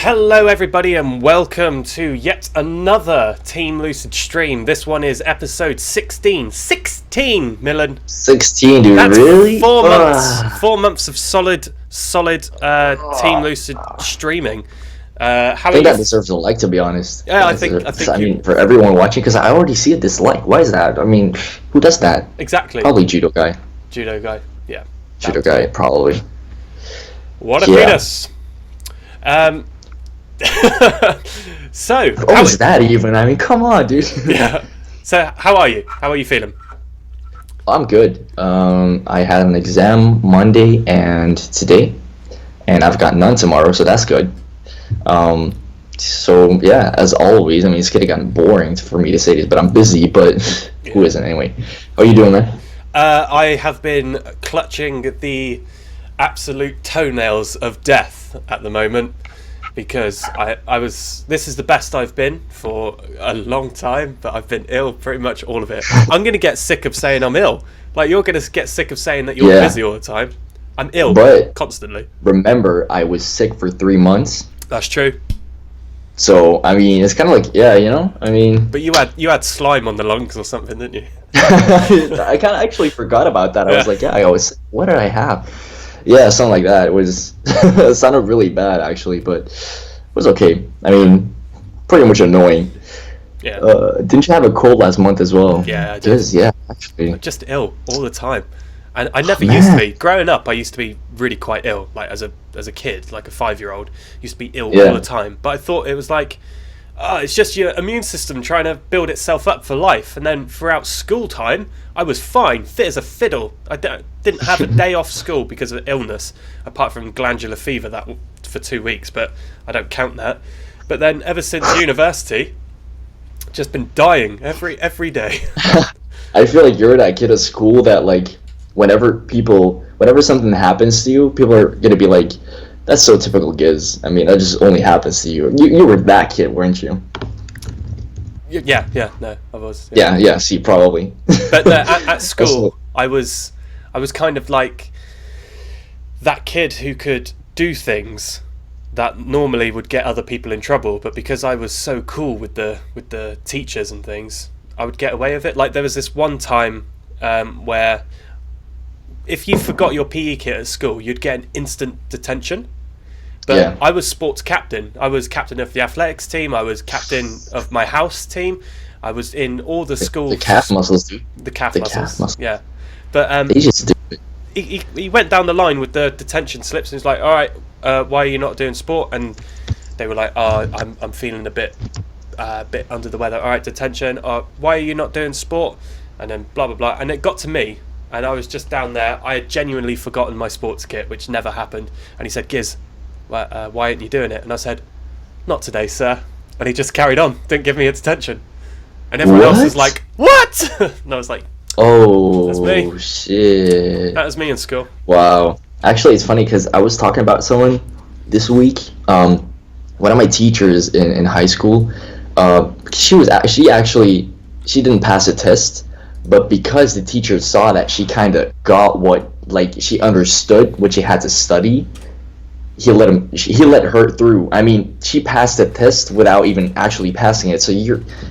Hello everybody and welcome to yet another Team Lucid stream. This one is episode 16. 16, Milan. 16, dude, That's really? 4 months of solid Team Lucid streaming. I think that deserves a like, to be honest. Yeah, I think for everyone watching, because I already see a dislike. Why is that? I mean, who does that? Exactly. Probably Judo guy. Judo guy, yeah. Judo guy, probably. What a penis. So what was that even? I mean, come on, dude. Yeah. So how are you? How are you feeling? I'm good. I had an exam Monday and today, and I've got none tomorrow, so that's good. So yeah, as always, I mean, it's getting gotten boring for me to say this, but I'm busy. But who isn't anyway? How are you doing, man? I have been clutching the absolute toenails of death at the moment. Because this is the best I've been for a long time, but I've been ill pretty much all of it. I'm going to get sick of saying I'm ill. Like, you're going to get sick of saying that you're busy all the time. I'm ill constantly. Remember, I was sick for 3 months. That's true. So, I mean, it's kind of like, yeah, you know, I mean... But you had slime on the lungs or something, didn't you? I kind of actually forgot about that. I was like, yeah, I was sick. What did I have? Yeah, something like that. It was it sounded really bad actually, but it was okay. I mean, pretty much annoying. Yeah. Didn't you have a cold last month as well? Yeah, I did. Yeah, actually. I'm just ill all the time, and I never used to be. Growing up, I used to be really quite ill. Like as a kid, like a 5-year-old, used to be ill all the time. But I thought it was like, it's just your immune system trying to build itself up for life. And then throughout school time, I was fine, fit as a fiddle. I didn't have a day off school because of illness, apart from glandular fever that for 2 weeks, but I don't count that. But then ever since university, just been dying every day. I feel like you're that kid at school that, like, whenever something happens to you, people are gonna be like, that's so typical Giz. I mean, that just only happens to you. You were that kid, weren't you? Yeah, no, I was. Yeah, see, probably. But at school, I was kind of like that kid who could do things that normally would get other people in trouble, but because I was so cool with the teachers and things, I would get away with it. Like there was this one time where if you forgot your PE kit at school, you'd get an instant detention. But I was sports captain. I was captain of the athletics team. I was captain of my house team. I was in all the school. The calf muscles, dude. The calf muscles. Yeah. But they just do it. He went down the line with the detention slips and he's like, all right, why are you not doing sport? And they were like, oh, I'm feeling a bit under the weather. All right, detention. Why are you not doing sport? And then blah blah blah. And it got to me. And I was just down there. I had genuinely forgotten my sports kit, which never happened. And he said, Giz, why aren't you doing it? And I said, not today, sir. And he just carried on, didn't give me a detention. And everyone else was like, what? And I was like, oh, that's me. Shit. That was me in school. Wow. Actually, it's funny because I was talking about someone this week. One of my teachers in high school, she didn't pass a test, but because the teacher saw that she kind of got she understood what she had to study, he let her through. I mean, she passed the test without even actually passing it. So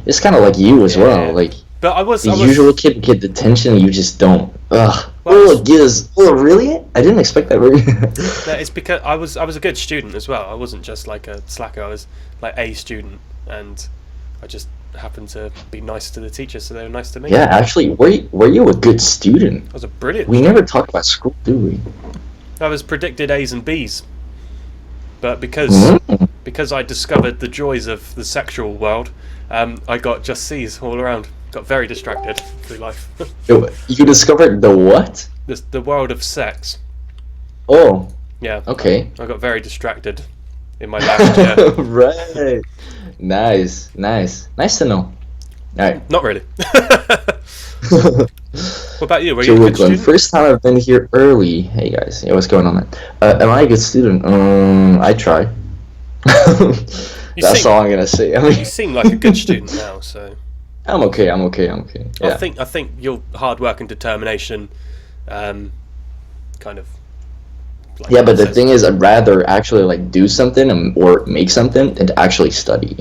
it's kind of like you as well. Like, but I was usual kid get detention, you just don't. Ugh. Giz. Oh, really? I didn't expect that. No, it's because I was a good student as well. I wasn't just like a slacker. I was like a student, and I just happened to be nice to the teachers, so they were nice to me. Yeah, actually, were you a good student? I was a brilliant. We never talked about school, do we? I was predicted A's and B's. But because I discovered the joys of the sexual world, I got just C's all around. Got very distracted through life. You discovered the what? The world of sex. Oh. Yeah. Okay. I got very distracted in my last year. Right. Nice to know. All right. Not really. What about you? Were you a good student? First time I've been here early. Hey guys, what's going on, man? Am I a good student? I try. That's all I'm gonna say. I mean, you seem like a good student now, so. I'm okay. Yeah. I think your hard work and determination, kind of Like Yeah, but the says. thing is, I'd rather actually like do something or make something than to actually study.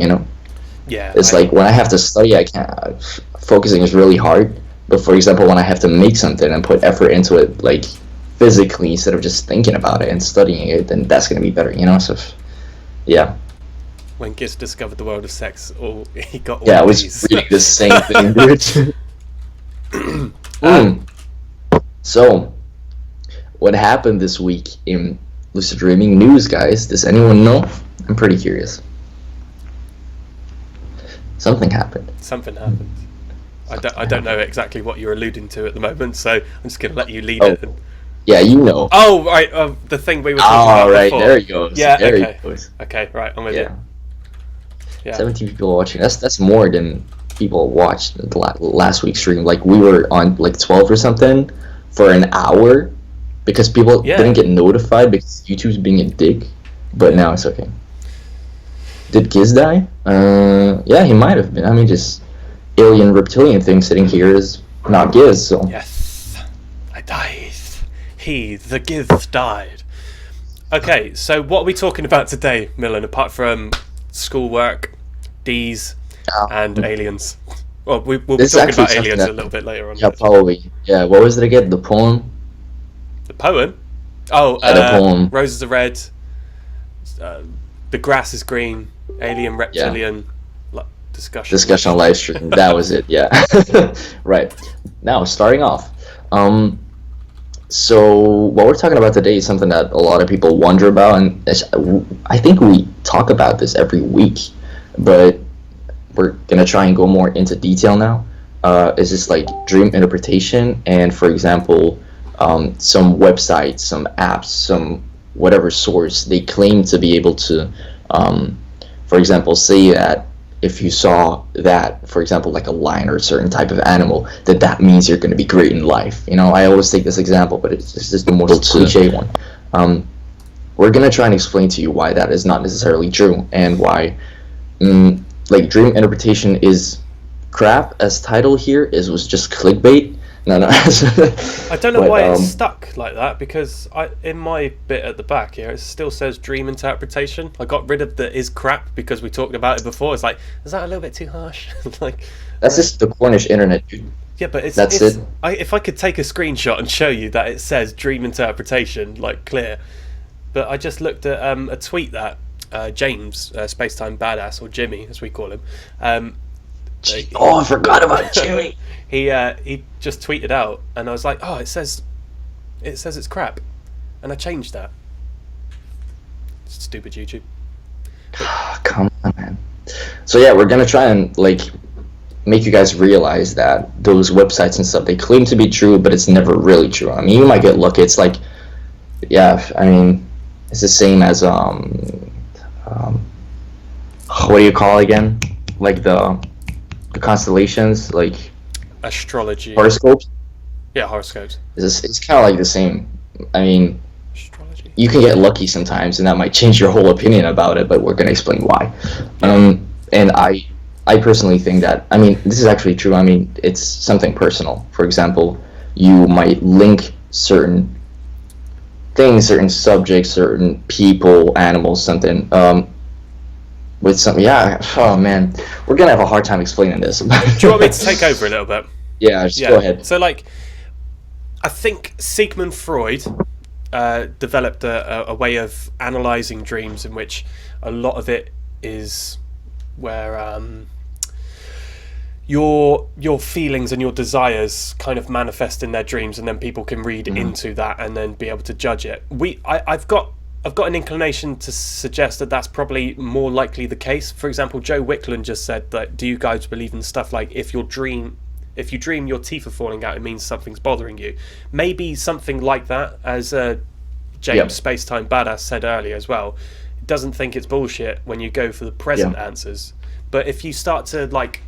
Yeah, It's like when I have to study, I can't. Focusing is really hard. But for example, when I have to make something and put effort into it, like physically, instead of just thinking about it and studying it, then that's gonna be better. So, yeah. when Giz discovered the world of sex, he got all Yeah, I of was these. reading the same thing, dude. So, what happened this week in lucid dreaming news, guys? Does anyone know? I'm pretty curious. Something happened. Something happened. I don't know exactly what you're alluding to at the moment, so I'm just going to let you lead it. Yeah, you know. Oh, right, the thing we were talking about right, before. there he goes. Yeah, there okay. He goes. Okay, right, I'm with Yeah. you. Yeah. 17 people watching. That's more than people watched last week's stream. Like, we were on like 12 or something for an hour because people didn't get notified because YouTube's being a dick. But now it's okay. Did Giz die? Yeah, he might have been. I mean, just alien reptilian thing sitting here is not Giz, so. Yes, I died. He, the Giz, died. Okay, so what are we talking about today, Milan, apart from schoolwork, D's, and aliens? Well, we'll be talking about aliens a little bit later on. Yeah, probably. Yeah, what was it again? The poem? The poem? Oh, the poem. Roses are red, the grass is green, alien, reptilian, discussion on live stream. That was it, yeah. Right. Now, starting off. So, what we're talking about today is something that a lot of people wonder about, and I think we talk about this every week, but we're going to try and go more into detail now. Is this like dream interpretation, and for example, some websites, some apps, some whatever source, they claim to be able to, for example, say that if you saw that, for example, like a lion or a certain type of animal, that means you're going to be great in life. I always take this example, but it's just the most cliche one. We're going to try and explain to you why that is not necessarily true, and why like dream interpretation is crap, as title here was just clickbait. No. I don't know why it's stuck like that, because in my bit at the back here it still says dream interpretation. I got rid of the is crap because we talked about it before. It's like, is that a little bit too harsh? Like, that's just the Cornish internet, dude. Yeah, but it's it. If I could take a screenshot and show you that it says dream interpretation, like clear. But I just looked at a tweet that James, Spacetime Badass, or Jimmy as we call him. I forgot about Jimmy. He just tweeted out, and I was like, oh, it says it's crap, and I changed that. Stupid YouTube. Come on, man. So yeah, we're gonna try and like make you guys realize that those websites and stuff, they claim to be true, but it's never really true. I mean, you might get lucky. It's like, yeah, I mean, it's the same as what do you call it again? Like the constellations, like astrology, horoscopes. Yeah, horoscopes. It's kind of like the same. I mean, astrology. You can get lucky sometimes, and that might change your whole opinion about it. But we're gonna explain why. And I personally think that, I mean, this is actually true. I mean, it's something personal. For example, you might link certain things, certain subjects, certain people, animals, something, with something. Yeah. Oh man, we're gonna have a hard time explaining this. Do you want me to take over a little bit? Yeah, just go ahead. So, like, I think Sigmund Freud developed a way of analysing dreams in which a lot of it is where your feelings and your desires kind of manifest in their dreams, and then people can read into that and then be able to judge it. I've got an inclination to suggest that that's probably more likely the case. For example, Joe Wickland just said that, do you guys believe in stuff like if you dream your teeth are falling out, it means something's bothering you? Maybe something like that, as James Spacetime Badass said earlier as well. Doesn't think it's bullshit when you go for the present answers. But if you start to like,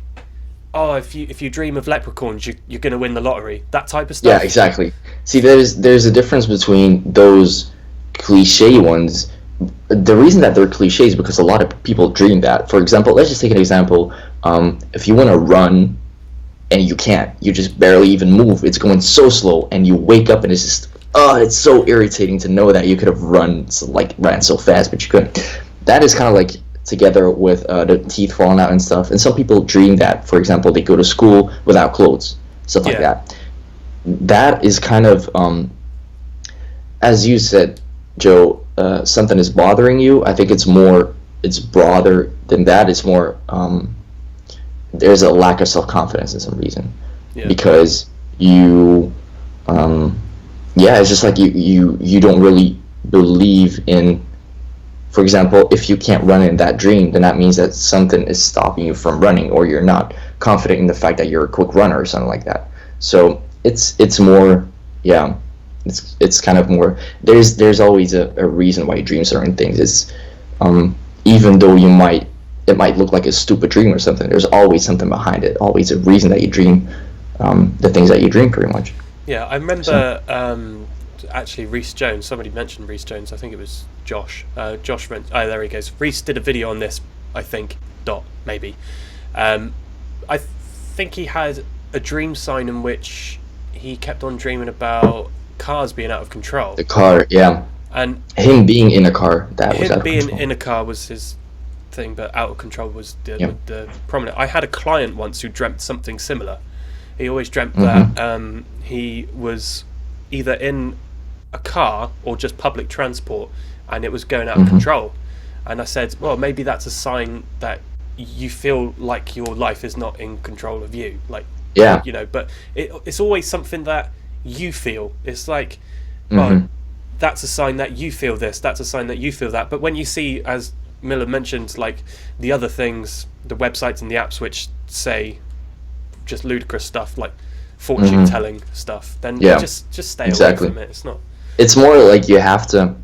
if you dream of leprechauns, you're going to win the lottery, that type of stuff. Yeah, exactly. See, there's a difference between those cliche ones. The reason that they're cliches is because a lot of people dream that. For example, let's just take an example. If you want to run and you can't, you just barely even move, it's going so slow, and you wake up and it's just oh, it's so irritating to know that you could have ran so fast, but you couldn't. That is kind of like together with the teeth falling out and stuff. And some people dream that, for example, they go to school without clothes, stuff like that. That is kind of, as you said, Joe, something is bothering you. I think it's broader than that. It's more, there's a lack of self-confidence in some reason. Because you, it's just like you don't really believe in, for example, if you can't run in that dream, then that means that something is stopping you from running, or you're not confident in the fact that you're a quick runner or something like that. So it's more, it's kind of more, there's always a reason why you dream certain things. It's even though it might look like a stupid dream or something, there's always something behind it, always a reason that you dream the things that you dream, pretty much. Yeah, I remember actually Reese Jones, somebody mentioned Reese Jones, I think it was Josh. Josh went, there he goes. Reese did a video on this, I think, maybe. I think he had a dream sign in which he kept on dreaming about cars being out of control. The car, yeah. And him being in a car, in a car was his thing, but out of control was the prominent. I had a client once who dreamt something similar. He always dreamt that he was either in a car or just public transport and it was going out of control. And I said, well, maybe that's a sign that you feel like your life is not in control of you. Like, you know, but it's always something that you feel. It's like, well, that's a sign that you feel this, that's a sign that you feel that. But when you see, as Miller mentioned, like the other things, the websites and the apps which say just ludicrous stuff like fortune telling stuff, then just stay away from it. It's more like you have to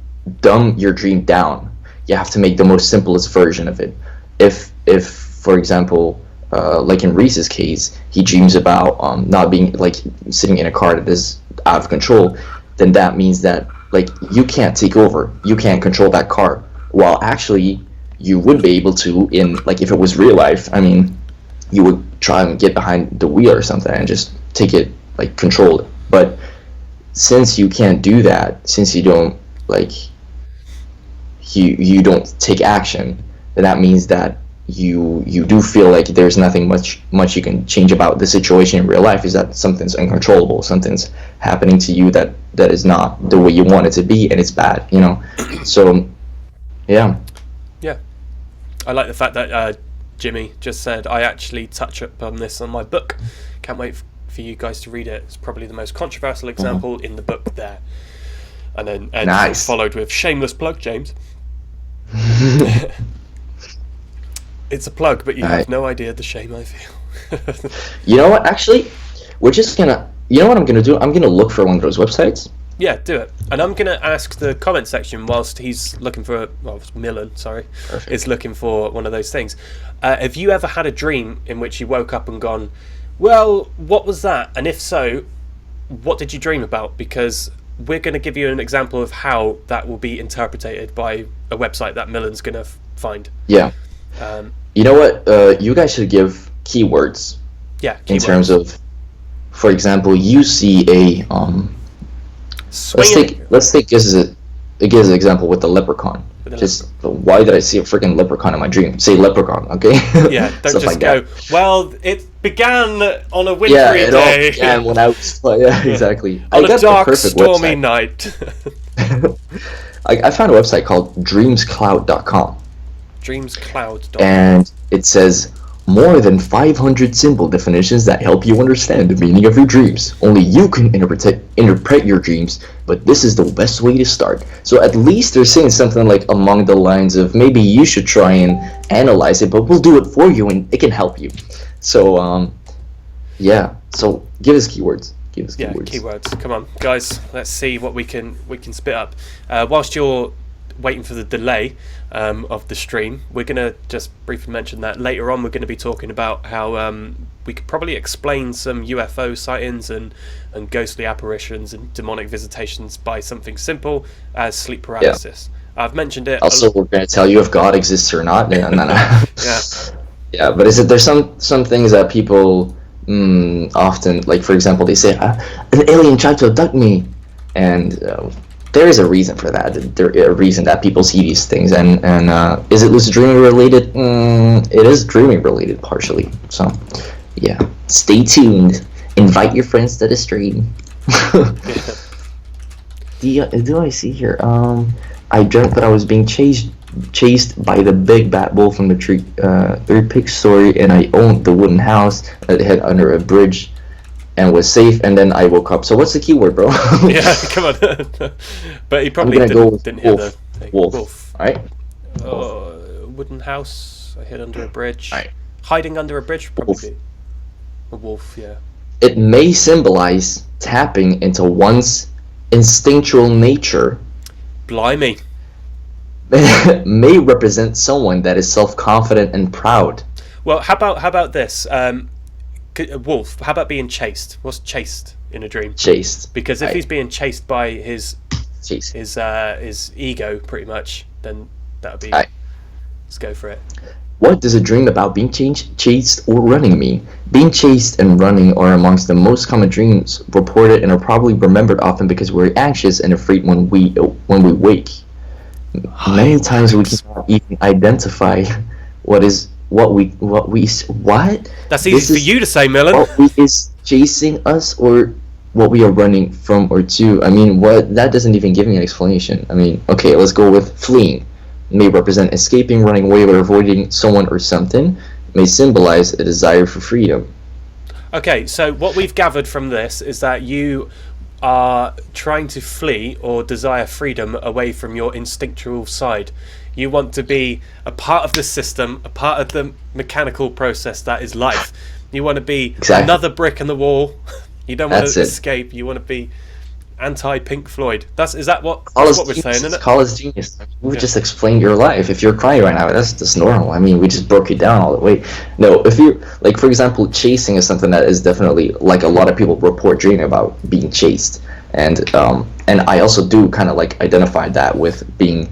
dumb your dream down. You have to make the most simplest version of it. If for example, like in Reese's case, he dreams about not being like sitting in a car that is out of control, then that means that like you can't take over, you can't control that car. While actually you would be able to, in like if it was real life, I mean, you would try and get behind the wheel or something and just take it, like control it. But since you can't do that, since you don't like you don't take action, then that means that you do feel like there's nothing much you can change about the situation in real life. Is that something's uncontrollable, something's happening to you that is not the way you want it to be, and it's bad, you know. So yeah, I like the fact that Jimmy just said, I actually touch up on this on my book. Can't wait for you guys to read it. It's probably the most controversial example in the book there. And then Ed followed with, shameless plug, James. It's a plug, but you have no idea the shame I feel. You know what, actually, we're just gonna, you know what I'm gonna do? I'm gonna look for one of those websites. Yeah, do it. And I'm going to ask the comment section whilst he's looking for, Milan, is looking for one of those things. Have you ever had a dream in which you woke up and gone, well, what was that? And if so, what did you dream about? Because we're going to give you an example of how that will be interpreted by a website that Milan's going to find. Yeah. You know what? You guys should give keywords. Yeah, keywords. In terms of, for example, you see a... Let's take Giz as an example with the leprechaun. Why did I see a freaking leprechaun in my dream? Say leprechaun, okay? Yeah, don't just like go, that. Well, it began on a wintry day. It all began when I was... Yeah, exactly. On a dark, stormy night. I found a website called dreamscloud.com. Dreamscloud.com. And it says... more than 500 simple definitions that help you understand the meaning of your dreams. Only you can interpret your dreams, but this is the best way to start. So at least they're saying something like along the lines of maybe you should try and analyze it, but we'll do it for you and it can help you. So so give us keywords. Keywords. Come on, guys. Let's see what we can spit up. Whilst you're waiting for the delay of the stream, we're going to just briefly mention that later on we're going to be talking about how we could probably explain some UFO sightings and ghostly apparitions and demonic visitations by something simple as sleep paralysis. I've mentioned it. Also, we're going to tell you if God exists or not. Yeah, but there's some things that people often, like for example, they say, an alien tried to abduct me. and there is a reason for that. There is a reason that people see these things, and is it lucid dreaming related? It is dreaming related partially. So, yeah, stay tuned. Invite your friends to the stream. Do I see here? I dreamt that I was being chased by the big bad wolf from the tree. Three-pig story, and I owned the wooden house that had under a bridge and was safe, and then I woke up. So what's the keyword, bro? Yeah, come on. But he probably didn't hear the thing. Wolf. All right. Wooden house. I hid under a bridge. All right. Hiding under a bridge, probably. A wolf, yeah. It may symbolize tapping into one's instinctual nature. Blimey. May represent someone that is self-confident and proud. Well, how about this? Wolf. How about being chased? What's chased in a dream? Chased. Because if he's being chased by his Chased. his ego, pretty much, then that would be. Let's go for it. What does a dream about being chased or running mean? Being chased and running are amongst the most common dreams reported and are probably remembered often because we're anxious and afraid when we wake. Many times we cannot even identify what. That's easy for you to say, Milan. What is chasing us or what we are running from or to. I mean, that doesn't even give me an explanation. I mean, okay, let's go with fleeing. May represent escaping, running away, or avoiding someone or something. May symbolize a desire for freedom. Okay, so what we've gathered from this is that you are trying to flee or desire freedom away from your instinctual side. You want to be a part of the system, a part of the mechanical process that is life. You want to be another brick in the wall. You don't want to escape. You want to be anti-Pink Floyd. Is that what we're saying, isn't it? Call us genius. We just explained your life. If you're crying right now, that's just normal. I mean, we just broke it down all the way. No, if you like, for example, chasing is something that is definitely like a lot of people report dreaming about being chased, and I also do kind of like identify that with being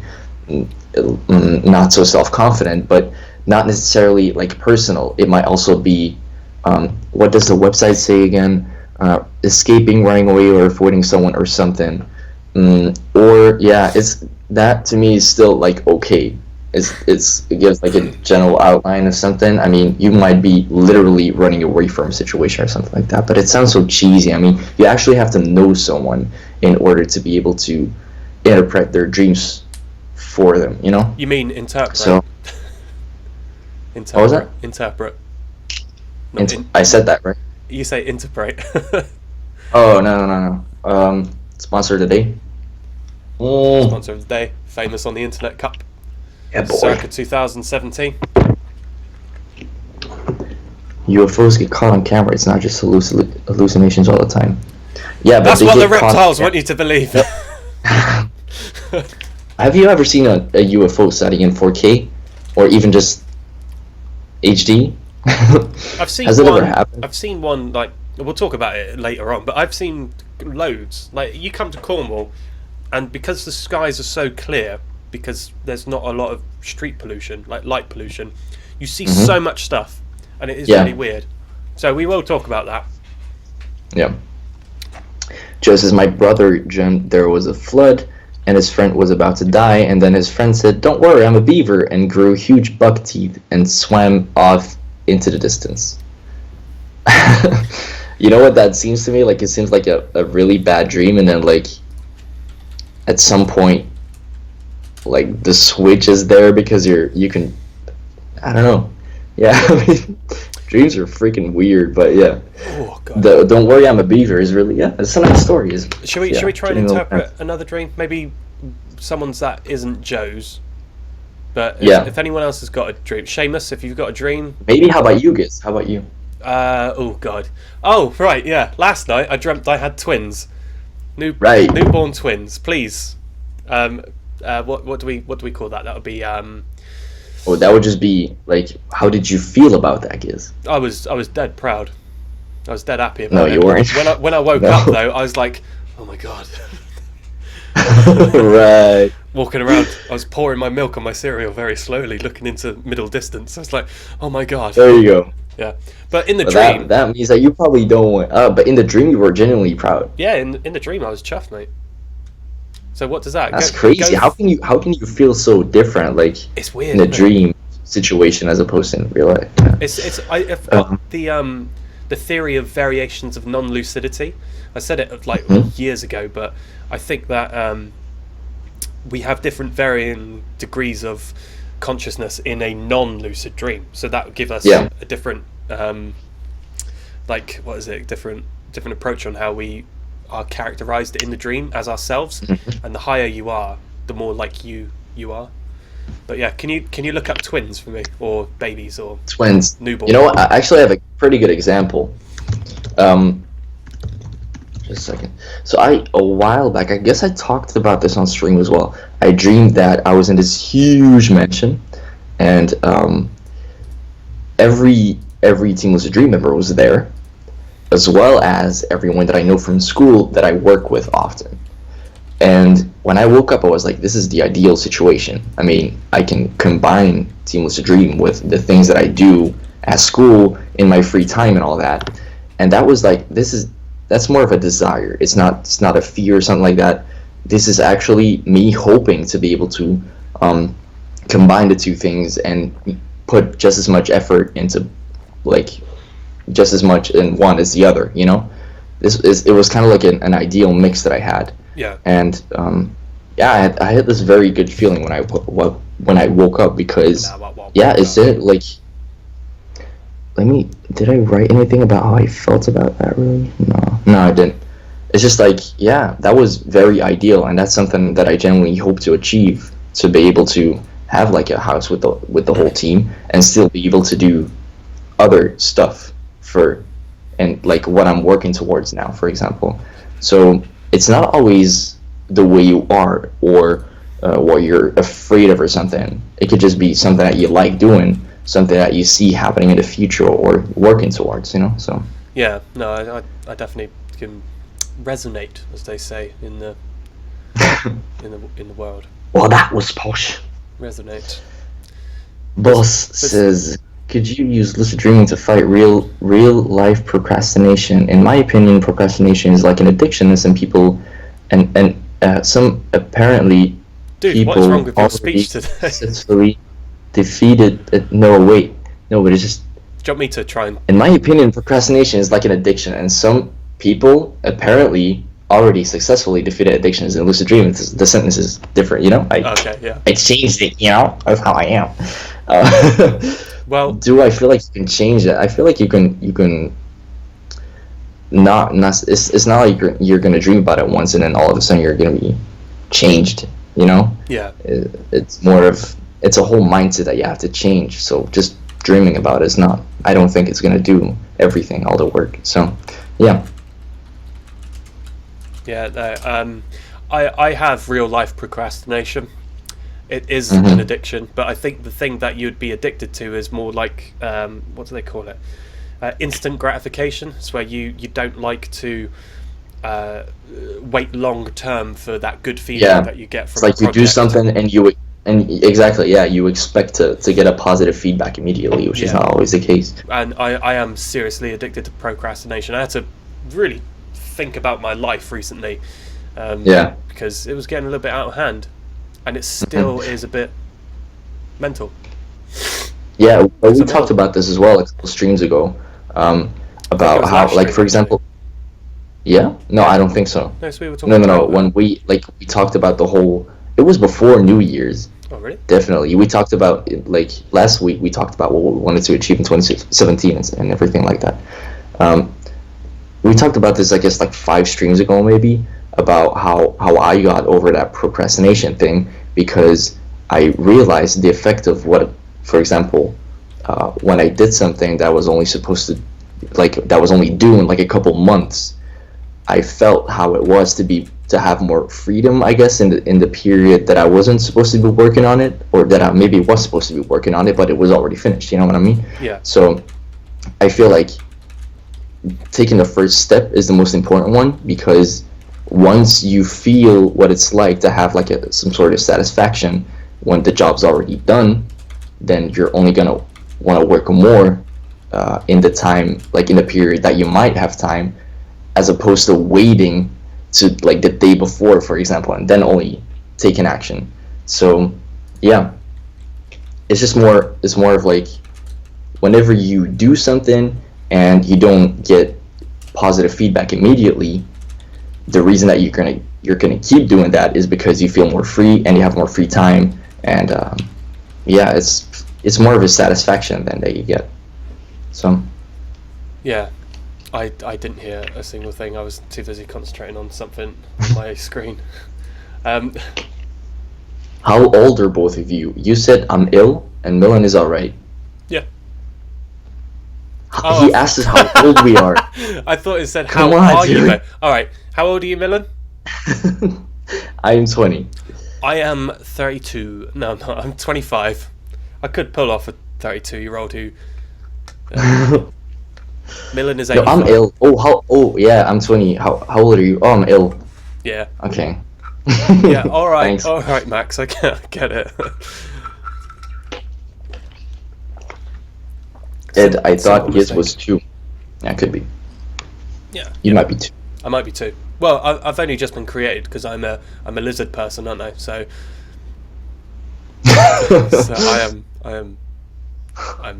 not so self-confident, but not necessarily like personal. It might also be what does the website say again? Escaping, running away, or avoiding someone or something. It's that to me is still like okay. It gives like a general outline of something. I mean, you might be literally running away from a situation or something like that, but it sounds so cheesy. I mean, you actually have to know someone in order to be able to interpret their dreams for them, you know? You mean interpret? So, interpret. What was that? Interpret. I said that, right? You say interpret. Oh, no. Sponsor today. Sponsor of the day. Famous on the Internet Cup. Yeah, boy. Circa 2017. UFOs get caught on camera. It's not just hallucinations all the time. Yeah, but that's what the reptiles want you to believe. Have you ever seen a UFO sighting in 4K? Or even just HD? I've seen Has it ever happened? I've seen one, like, we'll talk about it later on, but I've seen loads. Like, you come to Cornwall, and because the skies are so clear, because there's not a lot of street pollution, like light pollution, you see so much stuff, and it is really weird. So we will talk about that. Yeah. Joe says, my brother dreamt there was a flood, and his friend was about to die, and then his friend said, don't worry, I'm a beaver, and grew huge buck teeth and swam off into the distance. You know what that seems to me? Like, it seems like a really bad dream, and then, like, at some point, like, the switch is there because you can, I don't know. Yeah, I mean, dreams are freaking weird, but yeah. Oh, God. Don't worry, I'm a beaver is really, it's a nice story. Should we try and interpret another dream? Maybe someone's that isn't Joe's. But if anyone else has got a dream, Seamus, if you've got a dream. Maybe, how about you, Giz? How about you? Oh, God. Oh, right, yeah. Last night I dreamt I had twins. Newborn twins. Please. What do we call that? That would be Oh, that would just be like, how did you feel about that, Giz? I was dead proud. I was dead happy about it. No, you weren't. When I woke up though, I was like, oh my God. Right. Walking around, I was pouring my milk on my cereal very slowly, looking into middle distance. I was like, oh my God. There you go. Yeah, but in the dream, that means that you probably don't want. But in the dream, you were genuinely proud. Yeah, in the dream, I was chuffed, mate. So what does that? That's crazy. Go How can you feel so different, like it's weird, in a isn't it? dream situation as opposed to in real life? Yeah. I've got the theory of variations of non-lucidity. I said it like Mhm. years ago, but I think that we have different varying degrees of consciousness in a non-lucid dream. So that would give us Yeah. a different, like what is it? Different approach on how we are characterized in the dream as ourselves. Mhm. And the higher you are, the more like you are. But yeah, can you look up twins for me, or babies, or Twins. newborn? You know what? I actually have a pretty good example. Um, just a second. So a while back, I guess I talked about this on stream as well. I dreamed that I was in this huge mansion, and every Team Lucid Dream member was there, as well as everyone that I know from school that I work with often. And when I woke up, I was like, this is the ideal situation. I mean, I can combine Team Lucid Dream with the things that I do at school in my free time and all that. And that was like, that's more of a desire. It's not a fear or something like that. This is actually me hoping to be able to combine the two things and put just as much effort into, like, just as much in one as the other, you know? It was kind of like an ideal mix that I had. Yeah. And yeah, I had this very good feeling when I woke up, because yeah, it's it like, did I write anything about how I felt about that really? No, I didn't. It's just like, yeah, that was very ideal, and that's something that I genuinely hope to achieve, to be able to have like a house with the whole team and still be able to do other stuff and like what I'm working towards now, for example. So it's not always the way you are, or what you're afraid of or something. It could just be something that you like doing, something that you see happening in the future or working towards, you know? So Yeah, no, I definitely can resonate, as they say in the in the world. well, that was posh. Resonate. Boss says, could you use lucid dreaming to fight real life procrastination? In my opinion, procrastination is like an addiction, and some people and some apparently Dude, people what is wrong with your already speech today? successfully defeated it. No, wait, no, but it's just, Do you want me to try and... in my opinion, procrastination is like an addiction, and some people apparently already successfully defeated addictions in lucid dreaming. The sentence is different, you know? Okay, yeah. I changed it, you know? That's how I am. Well, do I feel like you can change it? I feel like you can not it's not like you're gonna dream about it once and then all of a sudden you're gonna be changed, you know? yeah. It's more of, it's a whole mindset that you have to change. So just dreaming about it is not, I don't think it's gonna do everything, all the work. So yeah. Yeah, no, I have real life procrastination. It is an addiction, but I think the thing that you'd be addicted to is more like, what do they call it? Instant gratification. It's where you don't like to wait long term for that good feeling that you get from. It's like you do something and exactly, yeah, you expect to get a positive feedback immediately, which is not always the case. And I am seriously addicted to procrastination. I had to really think about my life recently, because it was getting a little bit out of hand, and it still is a bit mental. Yeah, well, we talked about this as well a couple streams ago, about how, like, for example, no, I don't think so. No, so we were talking no. When we talked about the whole, it was before New Year's. Oh, really? Definitely. We talked about, like, last week we talked about what we wanted to achieve in 2017 and everything like that. We talked about this, I guess, like 5 streams ago maybe, about how I got over that procrastination thing, because I realized the effect of what, for example, when I did something that was only supposed to, like, that was only due in like a couple months, I felt how it was to have more freedom, I guess, in the period that I wasn't supposed to be working on it, or that I maybe was supposed to be working on it, but it was already finished. You know what I mean? Yeah. So I feel like taking the first step is the most important one, because once you feel what it's like to have like some sort of satisfaction when the job's already done, then you're only gonna want to work more in the time, like in the period that you might have time, as opposed to waiting to like the day before, for example, and then only take an action. So yeah, it's more of like whenever you do something and you don't get positive feedback immediately, the reason that you're gonna keep doing that is because you feel more free and you have more free time, and yeah, it's more of a satisfaction than that you get. So Yeah, I didn't hear a single thing. I was too busy concentrating on something on my screen. how old are both of you? You said I'm ill and Milan is alright. Yeah. He asked us how old we are. I thought it said Come how on, are you? dude. All right, how old are you, Milan? I am 20. I am 32. No, I'm not. I'm 25. I could pull off a 32-year-old who. Milan is 85. No, I'm ill. Oh yeah, I'm 20. How old are you? Oh, I'm ill. Yeah. Okay. Yeah. All right. Thanks. All right, Max. I get it. Ed, I thought Giz was 2. Yeah, could be. Yeah. You might be 2. I might be 2. Well, I've only just been created because I'm a lizard person, aren't I? So I'm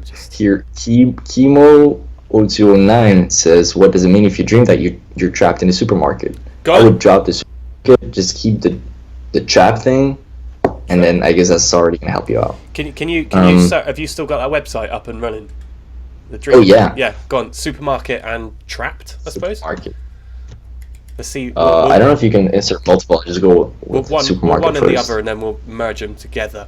just Here, Chemo0209 says, what does it mean if you dream that you're trapped in a supermarket? I would drop the supermarket, just keep the trap thing, and then I guess that's already gonna help you out. Can you start, have you still got that website up and running? The dream. Oh yeah. Yeah, go on. Supermarket and trapped, I suppose. Supermarket. Let's see. I don't know if you can insert multiple. Just go with supermarket one first. and the other, and then we'll merge them together.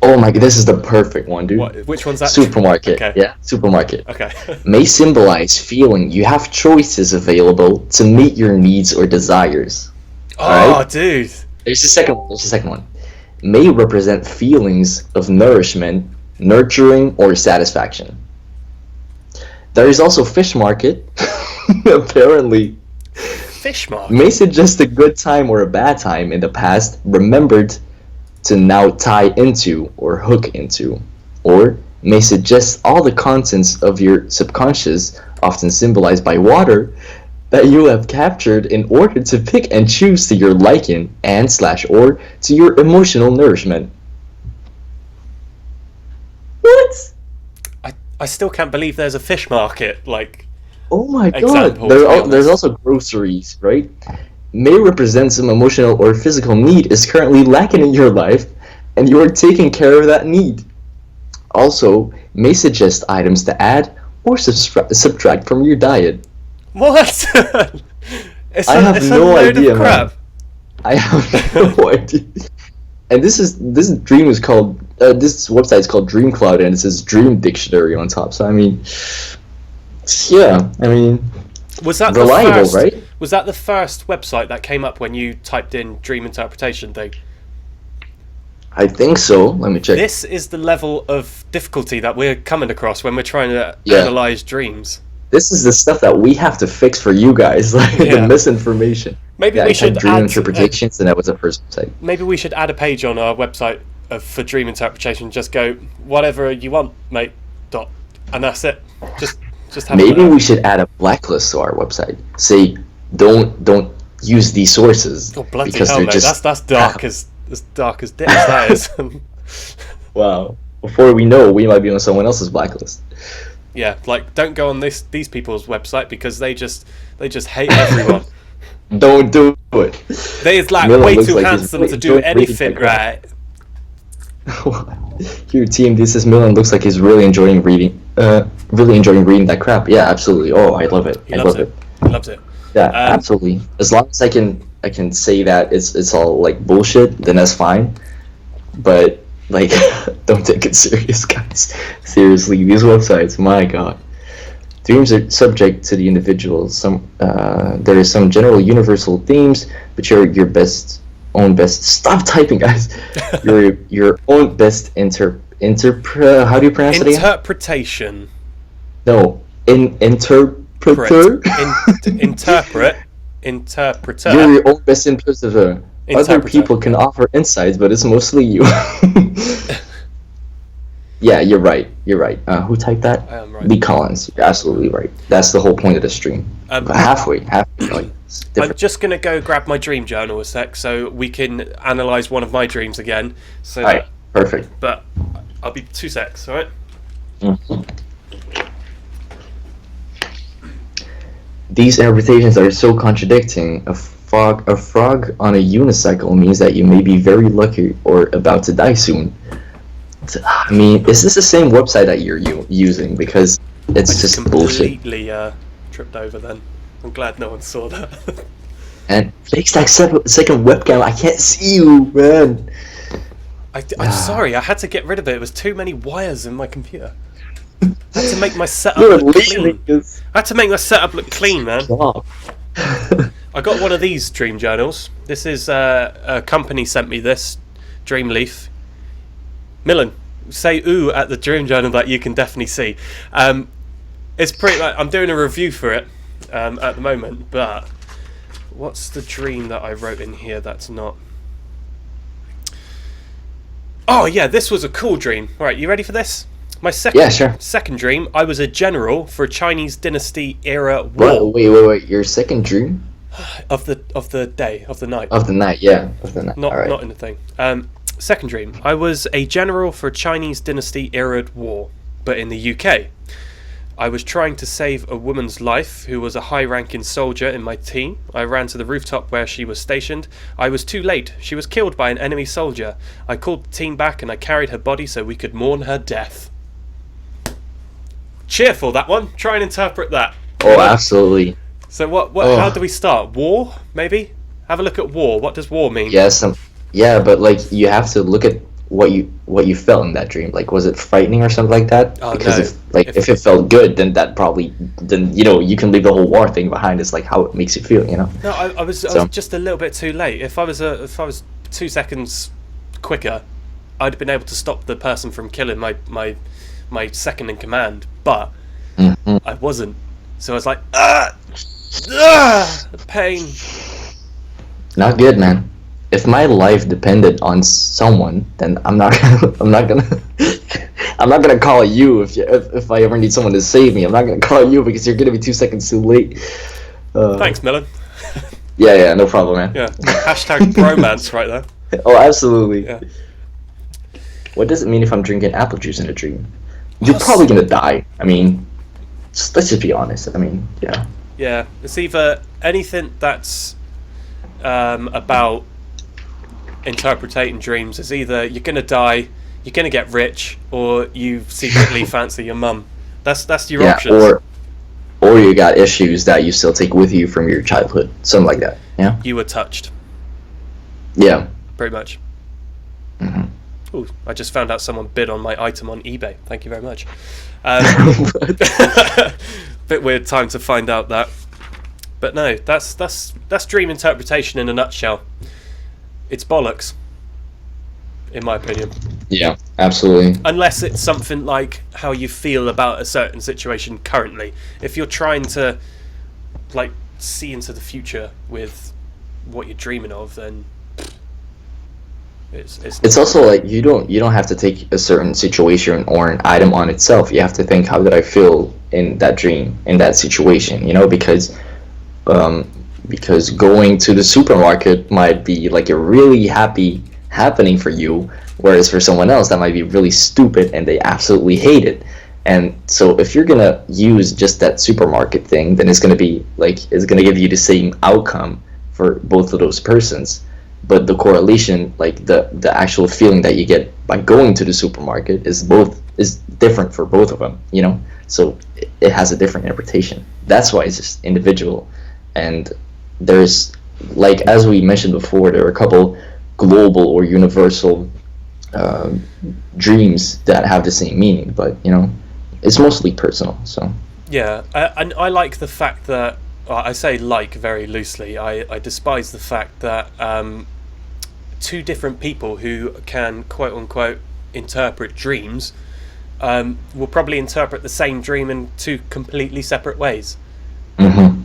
Oh my god, this is the perfect one, dude. Which one's that? Supermarket. Okay. Yeah, supermarket. Okay. May symbolize feeling you have choices available to meet your needs or desires. Oh, Alright? dude. There's the second one. May represent feelings of nourishment, nurturing, or satisfaction. There is also fish market. Apparently. Fish market? May suggest a good time or a bad time in the past, remembered to now tie into or hook into. Or may suggest all the contents of your subconscious, often symbolized by water, that you have captured in order to pick and choose to your liking and/or to your emotional nourishment. What? I still can't believe there's a fish market. Like, oh my example, god. There's also groceries, right? May represent some emotional or physical need is currently lacking in your life, and you are taking care of that need. Also, may suggest items to add or subtract from your diet. What? I have no idea, crap. man. I have no idea. And this dream is called this website is called Dream Cloud, and it says Dream Dictionary on top. So I mean, yeah, I mean, was that reliable, right? Was that the first website that came up when you typed in dream interpretation thing? I think so. Let me check. This is the level of difficulty that we're coming across when we're trying to analyze dreams. This is the stuff that we have to fix for you guys, like the misinformation. Maybe we should dream add interpretations, and that was the first site. Maybe we should add a page on our website for dream interpretation. Just go whatever you want, mate. And that's it. Just have. Maybe we should add a blacklist to our website. Say don't use these sources. Oh bloody because hell, they're mate! Just that's dark as dick as that is. Wow. Before we know, we might be on someone else's blacklist. Yeah, like don't go on these people's website because they just hate everyone. Don't do it. They're like Milan way looks too like handsome he's to do anything right. right. Your team, this is Milan looks like he's really enjoying reading that crap. Yeah, absolutely. Oh, I love it. He loves it. He loves it. Yeah, absolutely. As long as I can say that it's all like bullshit, then that's fine. But like, don't take it serious, guys. Seriously, these websites, my god. Dreams are subject to the individual. There is some general universal themes, but your own best. Stop typing, guys. your own best how do you pronounce it again? Interpretation. No, interpreter. Interpreter. You're your own best interpreter. Other people can offer insights, but it's mostly you. Yeah, you're right. Who typed that? I am right. Lee Collins. You're absolutely right. That's the whole point of the stream. Halfway. Like. It's I'm different. just going to go grab my dream journal a sec so we can analyse one of my dreams again. So, All right, perfect. but I'll be 2 secs, alright? Mhm. These interpretations are so contradicting. A frog on a unicycle means that you may be very lucky or about to die soon. I mean, is this the same website that you're using? Because it's I just just bullshit. completely tripped over then. I'm glad no one saw that. And fix that second webcam. I can't see you, man. I'm sorry, I had to get rid of it. It was too many wires in my computer. I had to make my setup You're look leaving clean. this I had to make my setup look clean, man. job. I got one of these dream journals. This is a company sent me this dream leaf. Milan, say ooh at the dream journal that you can definitely see. It's pretty. Like, I'm doing a review for it at the moment, but what's the dream that I wrote in here that's not? Oh yeah, this was a cool dream. All right, you ready for this? My second dream, I was a general for a Chinese dynasty era war. Wait. Your second dream? Of the day, of the night. Of the night, yeah. Of the night. Not All right. not in the thing. Second dream, I was a general for a Chinese dynasty era war, but in the UK. I was trying to save a woman's life who was a high-ranking soldier in my team. I ran to the rooftop where she was stationed. I was too late. She was killed by an enemy soldier. I called the team back and I carried her body so we could mourn her death. Cheerful, that one. Try and interpret that. Oh, absolutely. So what Oh. how do we start? War, maybe? Have a look at war. What does war mean? Yes, yeah, but like you have to look at what you felt in that dream. Like, was it frightening or something like that? Oh, Because no. if it felt good, then you can leave the whole war thing behind. It's like how it makes you feel, you know. No, I was just a little bit too late. If I was 2 seconds quicker, I'd have been able to stop the person from killing my second in command. But Mm-hmm. I wasn't. So I was like, pain. Not good, man. If my life depended on someone, then I'm not gonna call you if I ever need someone to save me. I'm not gonna call you because you're gonna be 2 seconds too late. Thanks, Milan. Yeah, no problem, man. Yeah. Hashtag bromance right there. Oh, absolutely. Yeah. What does it mean if I'm drinking apple juice in a dream? You're probably gonna die. I mean, let's just be honest. I mean, yeah. Yeah. It's either anything that's about interpreting dreams. It's either you're gonna die, you're gonna get rich, or you secretly fancy your mum. That's your options. Or you got issues that you still take with you from your childhood, something like that. Yeah. You were touched, Yeah. pretty much. hmm Ooh, I just found out someone bid on my item on eBay. Thank you very much. Bit weird time to find out that, but no, that's dream interpretation in a nutshell. It's bollocks, in my opinion. Yeah, absolutely. Unless it's something like how you feel about a certain situation currently. If you're trying to like see into the future with what you're dreaming of, then It's also like you don't have to take a certain situation or an item on itself. You have to think, how did I feel in that dream, in that situation? You know, because going to the supermarket might be like a really happy happening for you, whereas for someone else that might be really stupid and they absolutely hate it. And so if you're gonna use just that supermarket thing, then it's gonna give you the same outcome for both of those persons. But the correlation, like the actual feeling that you get by going to the supermarket, is different for both of them, you know. So it has a different interpretation. That's why it's just individual. And there's, like, as we mentioned before, there are a couple global or universal dreams that have the same meaning, but you know, it's mostly personal. So yeah, and I like the fact that, I say like very loosely. I despise the fact that two different people who can quote unquote interpret dreams will probably interpret the same dream in two completely separate ways. mm-hmm.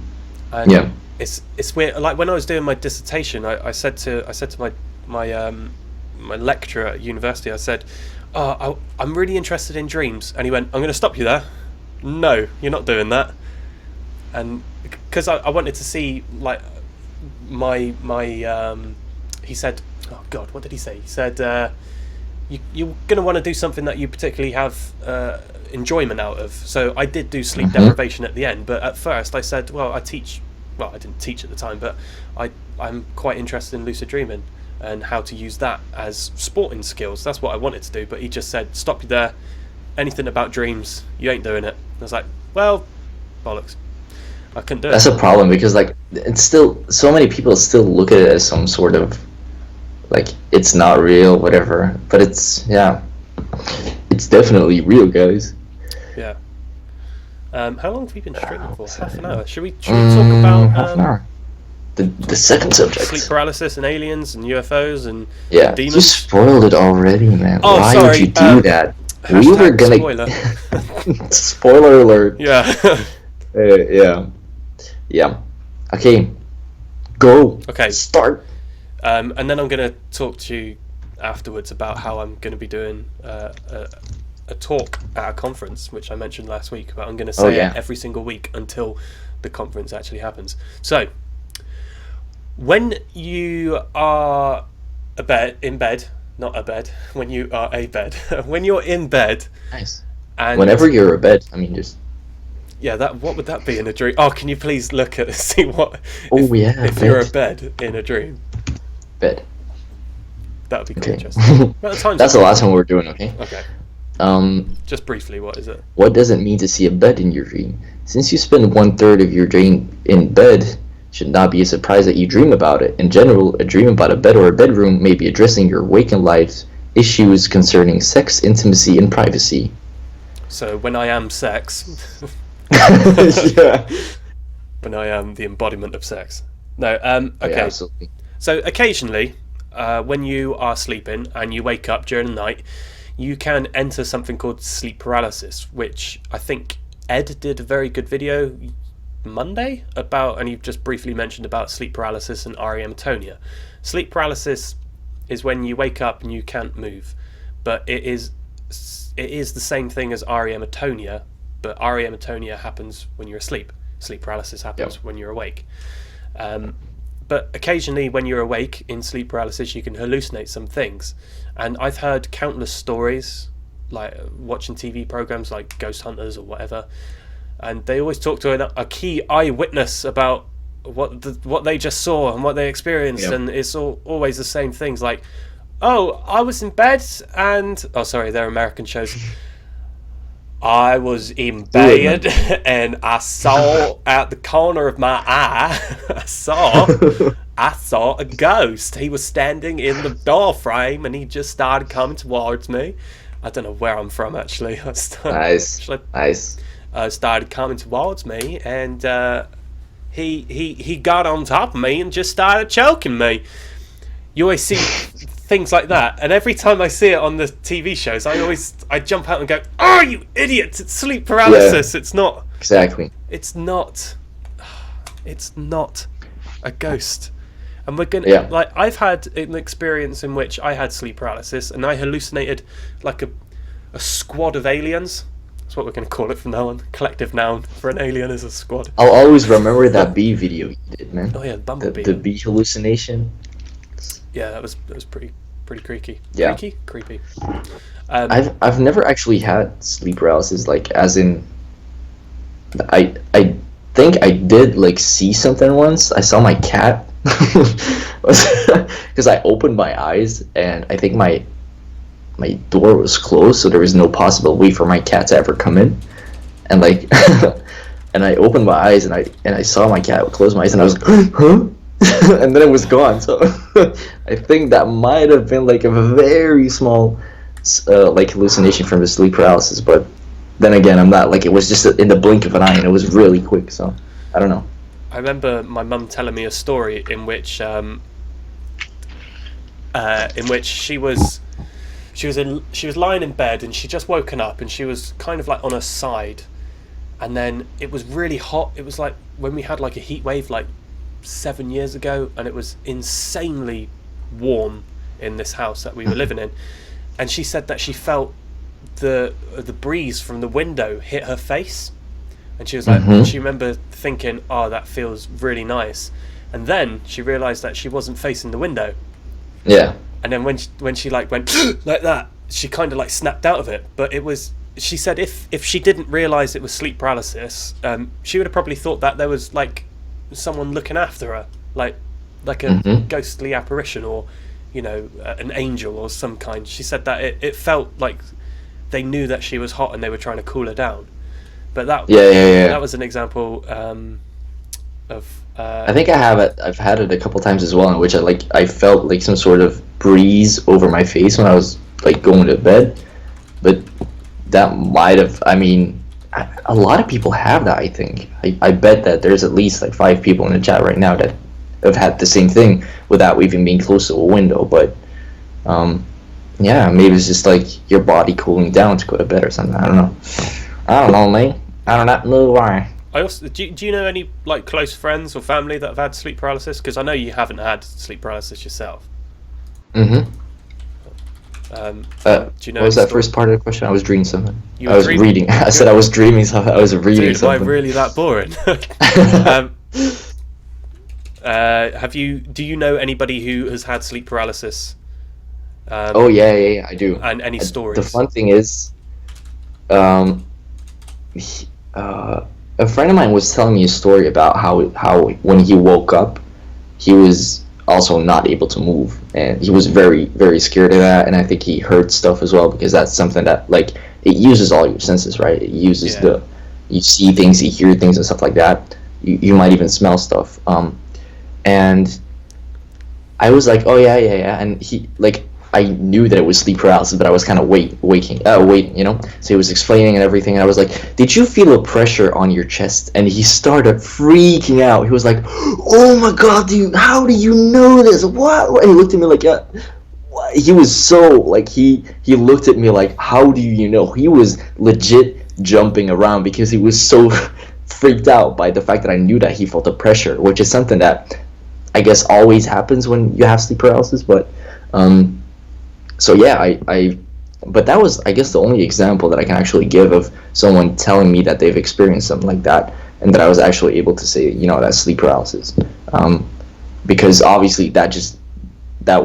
And Yeah. it's weird. Like when I was doing my dissertation, I said to my lecturer at university, I said, I'm really interested in dreams, and he went, I'm going to stop you there. No, you're not doing that. And because I wanted to see, like, he said, oh God, what did he say? He said, you're going to want to do something that you particularly have enjoyment out of. So I did do sleep deprivation at the end, but at first I said, well, I didn't teach at the time, but I'm quite interested in lucid dreaming and how to use that as sporting skills. That's what I wanted to do, but he just said, stop you there. Anything about dreams, you ain't doing it. I was like, well, bollocks. I couldn't do it. That's a problem because like it's still so many people still look at it as some sort of like it's not real, whatever. But it's definitely real, guys. Yeah. How long have we been streaming for? Half an hour. Should we talk about half an hour? The second subject. Sleep paralysis and aliens and UFOs and demons. You spoiled it already, man. Oh, Why sorry. would you do that? We were gonna spoiler. Spoiler alert. Yeah. Yeah. Okay. Go. Okay. Start. And then I'm going to talk to you afterwards about how I'm going to be doing a talk at a conference, which I mentioned last week. But I'm going to say it every single week until the conference actually happens. So, when you are in bed, when you are a bed, when you're in bed. Nice. And whenever you're a bed, I mean, just. Yeah, what would that be in a dream? Oh, can you please look at see what? If Bed. you're a bed in a dream. Bed. That would be quite interesting. That's the last one we're doing, okay? Okay. Just briefly, what is it? What does it mean to see a bed in your dream? Since you spend 1/3 of your dream in bed, it should not be a surprise that you dream about it. In general, a dream about a bed or a bedroom may be addressing your waking life's issues concerning sex, intimacy, and privacy. So when I am sex, Yeah. when I am the embodiment of sex. No, okay. Yeah, absolutely. So occasionally, when you are sleeping and you wake up during the night, you can enter something called sleep paralysis, which I think Ed did a very good video Monday about, and you've just briefly mentioned about sleep paralysis and REM atonia. Sleep paralysis is when you wake up and you can't move, but it is the same thing as REM atonia, but REM atonia happens when you're asleep. Sleep paralysis happens when you're awake. But occasionally when you're awake in sleep paralysis, you can hallucinate some things. And I've heard countless stories, like watching TV programs like Ghost Hunters or whatever, and they always talk to a key eyewitness about what they just saw and what they experienced, and it's always the same things like, oh, I was in bed and... Oh, sorry, they're American shows. I was in bed and I saw out the corner of my eye, I saw a ghost. He was standing in the door frame and he just started coming towards me. I don't know where I'm from, actually. Nice. Started coming towards me and he got on top of me and just started choking me. You always see things like that, and every time I see it on the TV shows, I jump out and go, "Oh, you idiots! It's sleep paralysis. Yeah, it's not exactly. It's not a ghost." And we're gonna like I've had an experience in which I had sleep paralysis and I hallucinated like a squad of aliens. That's what we're going to call it from now on. Collective noun for an alien is a squad. I'll always remember that bee video you did, man. Oh yeah, the bumblebee. The bee hallucination. Yeah, that was pretty creaky. Yeah. Creepy. I've never actually had sleep paralysis, like as in I think I did like see something once. I saw my cat because I opened my eyes and I think my door was closed, so there was no possible way for my cat to ever come in. And like and I opened my eyes and I saw my cat, close my eyes, and I was like, huh? And then it was gone. So I think that might have been like a very small like hallucination from the sleep paralysis, but then again, I'm not like, it was just in the blink of an eye and it was really quick, so I don't know. I remember my mum telling me a story in which she was lying in bed and she'd just woken up and she was kind of like on her side, and then it was really hot. It was like when we had like a heat wave like 7 years ago, and it was insanely warm in this house that we were living in, and she said that she felt the breeze from the window hit her face, and she was like, she remember thinking, oh, that feels really nice, And then she realised that she wasn't facing the window. Yeah. And then when she like went like that, she kind of like snapped out of it. But it was, she said if she didn't realise it was sleep paralysis, she would have probably thought that there was like someone looking after her, like a ghostly apparition, or an angel or some kind. She said that it felt like they knew that she was hot and they were trying to cool her down. But that that was an example of. I think I've had it a couple times as well, in which I felt like some sort of breeze over my face when I was like going to bed. But that might have. I mean, a lot of people have that. I think. I bet that there's at least like 5 people in the chat right now that have had the same thing without even being close to a window. But yeah, maybe it's just like your body cooling down to go to bed or something. I don't know, mate. I do not know why. I also do you know any like close friends or family that have had sleep paralysis? Because I know you haven't had sleep paralysis yourself. Do you know? What was that first part of the question? I was dreaming something. I was reading. I said I was dreaming something. I was reading Dude, something. Am I really that boring? Do you know anybody who has had sleep paralysis? Oh yeah, I do. And any stories? The fun thing is, a friend of mine was telling me a story about how when he woke up, he was also not able to move, and he was very, very scared of that. And I think he heard stuff as well, because that's something that like it uses all your senses, right? It uses you see things, you hear things, and stuff like that. You might even smell stuff. And I was like, oh yeah, and he like. I knew that it was sleep paralysis, but I was kind of waiting, So he was explaining and everything, and I was like, "Did you feel a pressure on your chest?" And he started freaking out. He was like, "Oh my God, how do you know this? What?" And he looked at me like, what? He was so like he looked at me like, "How do you know?" He was legit jumping around because he was so freaked out by the fact that I knew that he felt a pressure, which is something that I guess always happens when you have sleep paralysis, but. So yeah, but that was, I guess, the only example that I can actually give of someone telling me that they've experienced something like that, and that I was actually able to say, that's sleep paralysis. Because obviously that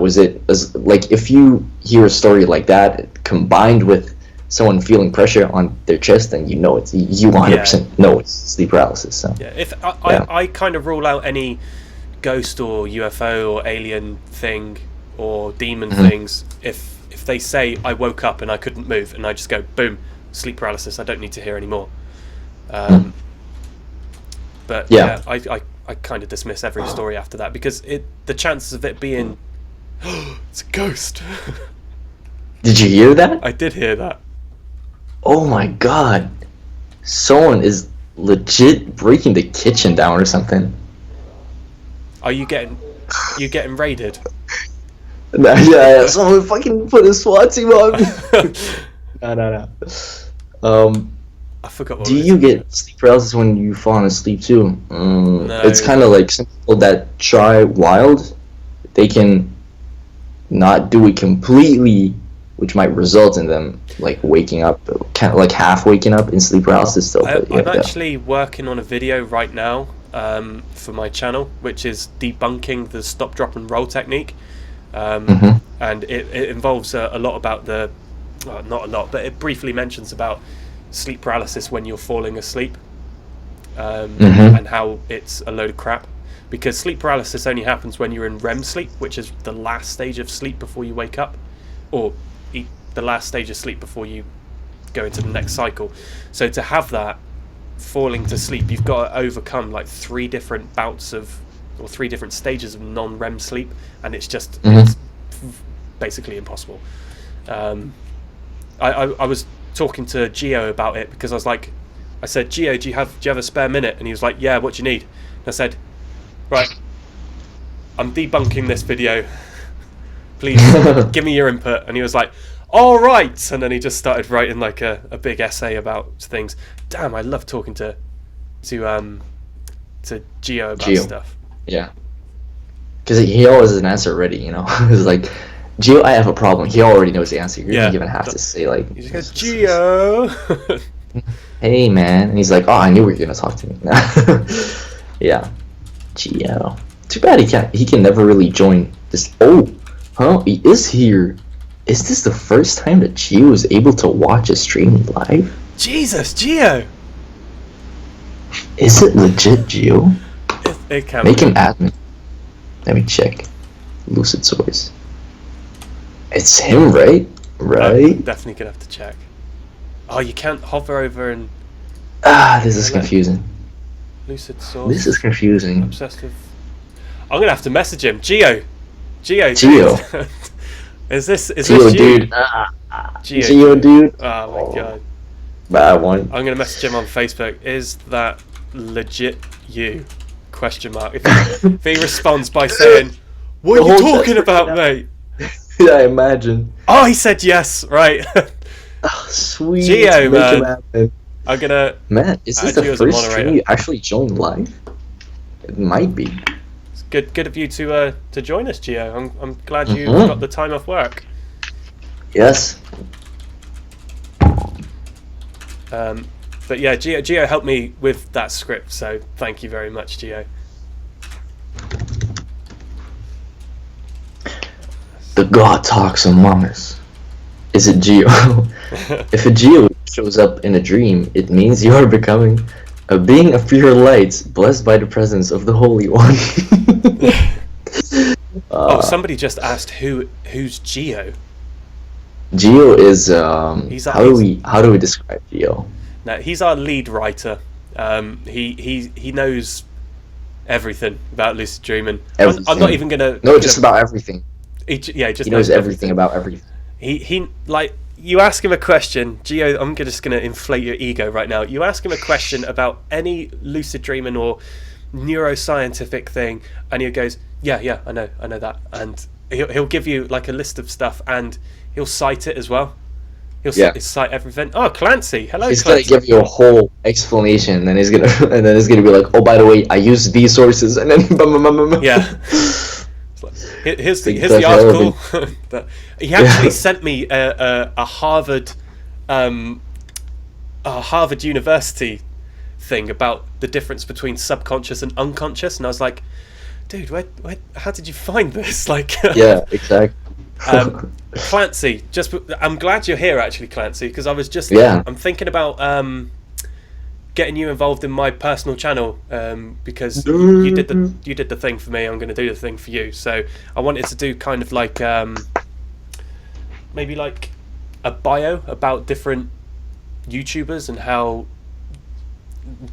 was it. Like if you hear a story like that combined with someone feeling pressure on their chest, then you 100% know it's sleep paralysis. So yeah, I kind of rule out any ghost or UFO or alien thing or demon things if they say I woke up and I couldn't move, and I just go boom, sleep paralysis, I don't need to hear anymore. But yeah, I kind of dismiss every story after that, because the chances of it being it's a ghost. Did you hear that? I did hear that. Oh my God, someone is legit breaking the kitchen down or something. Are you getting raided? Yeah, someone fucking put a SWAT team on me. No. I forgot what do you get sleep paralysis when you fall asleep too? No. It's kind of like some people that try wild, they can not do it completely, which might result in them like waking up, kind of like half waking up in sleep paralysis still. I'm actually working on a video right now for my channel, which is debunking the stop, drop, and roll technique. And it involves a lot about not a lot, but it briefly mentions about sleep paralysis when you're falling asleep, and how it's a load of crap, because sleep paralysis only happens when you're in REM sleep, which is the last stage of sleep before you wake up, or the last stage of sleep before you go into the next cycle. So to have that falling to sleep, you've got to overcome like 3 different stages of non-REM sleep, and it's just it's basically impossible. I was talking to Gio about it, because I said, Gio, do you have a spare minute? And he was like, yeah, what do you need? And I said, right, I'm debunking this video, please give me your input. And he was like, all right. And then he just started writing like a big essay about things. Damn, I love talking to Gio about stuff. Yeah, because he always has an answer ready, It's like, Gio, I have a problem. He already knows the answer. You don't even have to say like. He just goes, Gio. Hey man, and he's like, oh, I knew you were gonna talk to me. Yeah, Gio. Too bad he can never really join this. Oh, huh? He is here. Is this the first time that Gio is able to watch a stream live? Jesus, Gio! Is it legit, Gio? It can Make be. him admin. Let me check. Lucid Source. It's him, right? Right? I'm definitely gonna have to check. Oh, you can't hover over and This is confusing. Lucid Source. This is confusing. Obsessed with. I'm gonna have to message him. Gio. Gio. Is this Gio, you? dude. Gio, dude. Oh my god. Bad one. I'm gonna message him on Facebook. Is that legit you? Question mark. If he responds by saying, "What are you talking about, mate?" Yeah, I imagine. Oh, he said yes. Right. Oh, sweet. Gio, man. I'm gonna. Man, is this the first stream you actually joined live? It might be. It's good of you to join us, Gio. I'm glad you got the time off work. Yes. But yeah, Gio helped me with that script, so thank you very much, Gio. The God talks among us. Is it Gio? If a Gio shows up in a dream, it means you are becoming a being of pure light, blessed by the presence of the Holy One. Somebody just asked who's Gio. Gio is how do we describe Gio? No, he's our lead writer. He knows everything about lucid dreaming. I'm not even gonna. Just about everything. He knows everything about everything. He like, you ask him a question, Gio. I'm just gonna inflate your ego right now. You ask him a question about any lucid dreaming or neuroscientific thing, and he goes, "Yeah, I know that," and he'll give you like a list of stuff, and he'll cite it as well. He'll cite everything. Oh, Clancy, hello. He's Clancy. gonna give you a whole explanation, and he's gonna be like, "Oh, by the way, I used these sources," and then yeah. Here's the article. He actually sent me a Harvard University thing about the difference between subconscious and unconscious, and I was like, dude, how did you find this? Like, yeah, exactly. Clancy, I'm glad you're here, actually, Clancy, because I was just I'm thinking about getting you involved in my personal channel, because you did the thing for me. I'm going to do the thing for you. So I wanted to do kind of like maybe like a bio about different YouTubers and how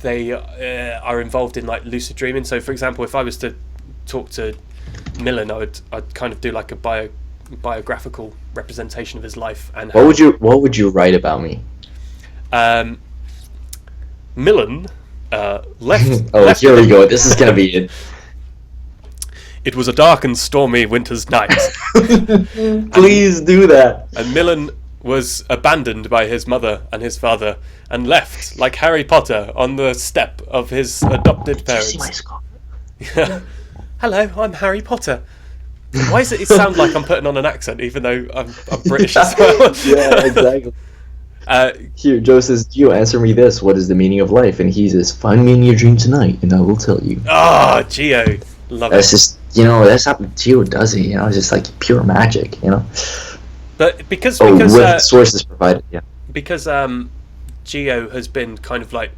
they are involved in like lucid dreaming. So for example, if I was to talk to Milan, I'd kind of do like a biographical representation of his life. And what would you write about me? Milan left. Left here we go. This is gonna be it. It was a dark and stormy winter's night. Please do that. And Milan was abandoned by his mother and his father and left, like Harry Potter, on the step of his adopted parents. Did you see my scar? Hello, I'm Harry Potter. Why does it sound like I'm putting on an accent, even though I'm British as well? Yeah, exactly. Here, Joe says, Gio, answer me this. What is the meaning of life? And he says, find me in your dream tonight, and I will tell you. Oh, Gio. Love that's it. Just, that's how Gio does it, It's just like pure magic, But because with sources provided, yeah. Because Gio has been kind of like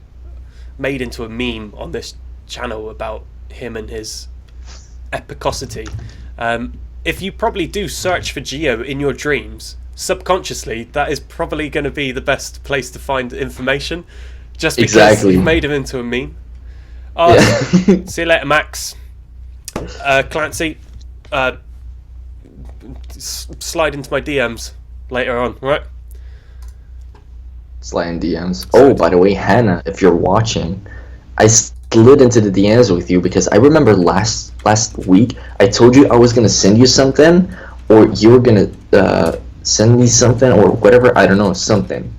made into a meme on this channel about him and his epicosity. If you probably do search for Gio in your dreams, subconsciously, that is probably going to be the best place to find information, just because you've made him into a meme. Oh, yeah. See you later, Max. Clancy, slide into my DMs later on, right? Slide in DMs. Oh, by the way, Hannah, if you're watching, I slid into the DMs with you because I remember last week I told you I was gonna send you something, or you were gonna send me something, or whatever. I don't know, something.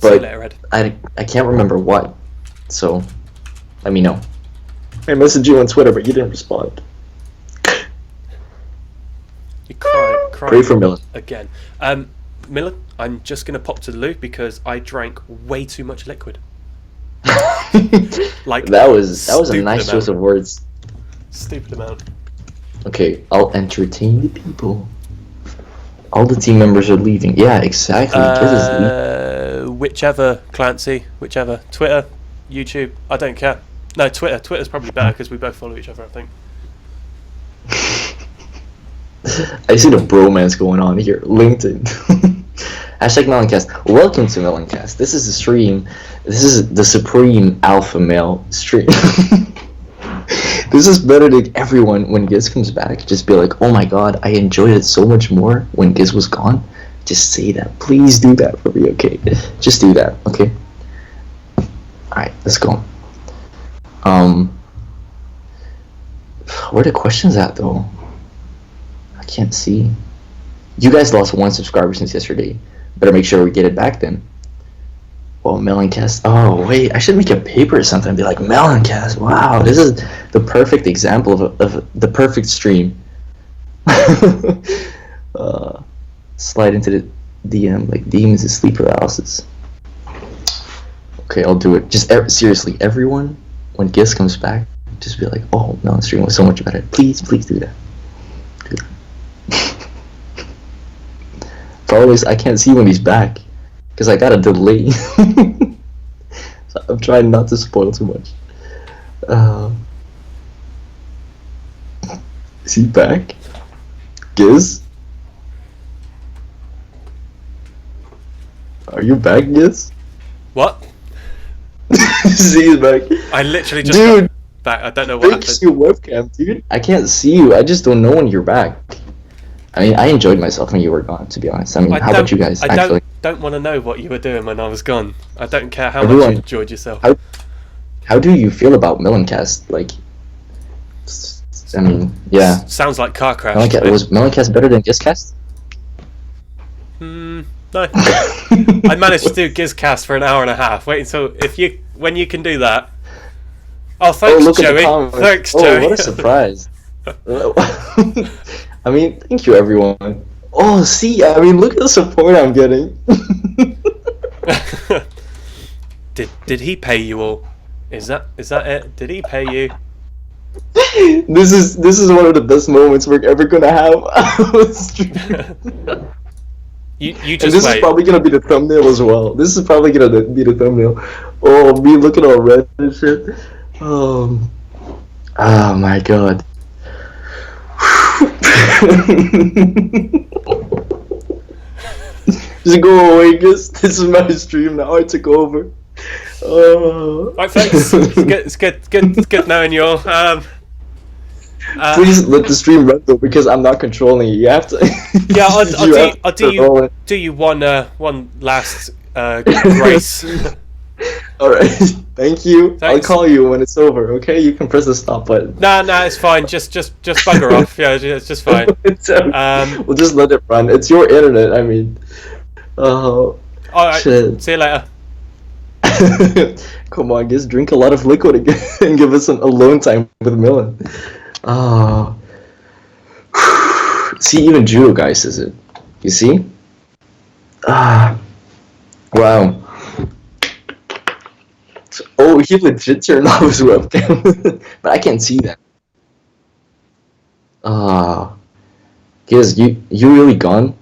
But I can't remember what. So let me know. I messaged you on Twitter, but you didn't respond. You crying Pray for Milan again. Milan, I'm just gonna pop to the loo because I drank way too much liquid. Like that was a nice choice of words. Stupid amount. Okay, I'll entertain the people. All the team members are leaving. Yeah, exactly. Whichever, Clancy. Whichever. Twitter, YouTube. I don't care. No, Twitter. Twitter's probably better because we both follow each other, I think. I see the bromance going on here. LinkedIn. Hashtag Melancast. Welcome to Melancast. This is the stream. This is the supreme alpha male stream. This is better than everyone when Giz comes back. Just be like, oh my god, I enjoyed it so much more when Giz was gone. Just say that. Please do that for me, okay? Just do that, okay? Alright, let's go. Where are the questions at, though? I can't see. You guys lost 1 subscriber since yesterday. Better make sure we get it back then. Well, Melancast. Oh, wait. I should make a paper or something and be like, Melancast. Wow, this is the perfect example of the perfect stream. Slide into the DM. Like, demons is sleep paralysis. Okay, I'll do it. Just seriously, everyone, when Giz comes back, just be like, oh, Melon stream was so much better. Please do that. Do that. Problem is, I can't see when he's back. Because I got a delay. So I'm trying not to spoil too much. Is he back? Giz? Are you back, Giz? What? See, he's back. I literally just Dude, got back. I don't know what fix happened. your webcam, dude. I can't see you. I just don't know when you're back. I mean, I enjoyed myself when you were gone, to be honest. I mean, how about you guys? I don't want to know what you were doing when I was gone. I don't care how much Everyone, you enjoyed yourself. How do you feel about Milancast? Like, I mean, yeah. Sounds like car crash. Was Milancast better than Gizcast? No. I managed to do Gizcast for an hour and a half. Wait until when you can do that. Oh, thanks, look Joey. At the comments. Thanks, oh, Joey. What a surprise. I mean, thank you, everyone. Oh, see, I mean, look at the support I'm getting. Did he pay you all? Is that it? Did he pay you? This is one of the best moments we're ever gonna have. You and just this wait. is probably gonna be the thumbnail as well. This is probably gonna be the thumbnail. Oh, me looking all red and shit. Oh my god. Just go away, Giz. This is my stream now. I took over. Right, thanks. It's good knowing you all. Please let the stream run though, because I'm not controlling it. You have to. Yeah, I'll do you one last grace. All right, thank you. Thanks. I'll call you when it's over. Okay, you can press the stop button. Nah, it's fine. Just bugger off. Yeah, it's just fine. We'll just let it run. It's your internet. I mean, all right. shit. See you later. Come on, just drink a lot of liquid again and give us an alone time with Milan. See, even Judo guy says it. You see? Wow. Oh, he legit turned off his webcam. But I can't see that. Giz, you really gone?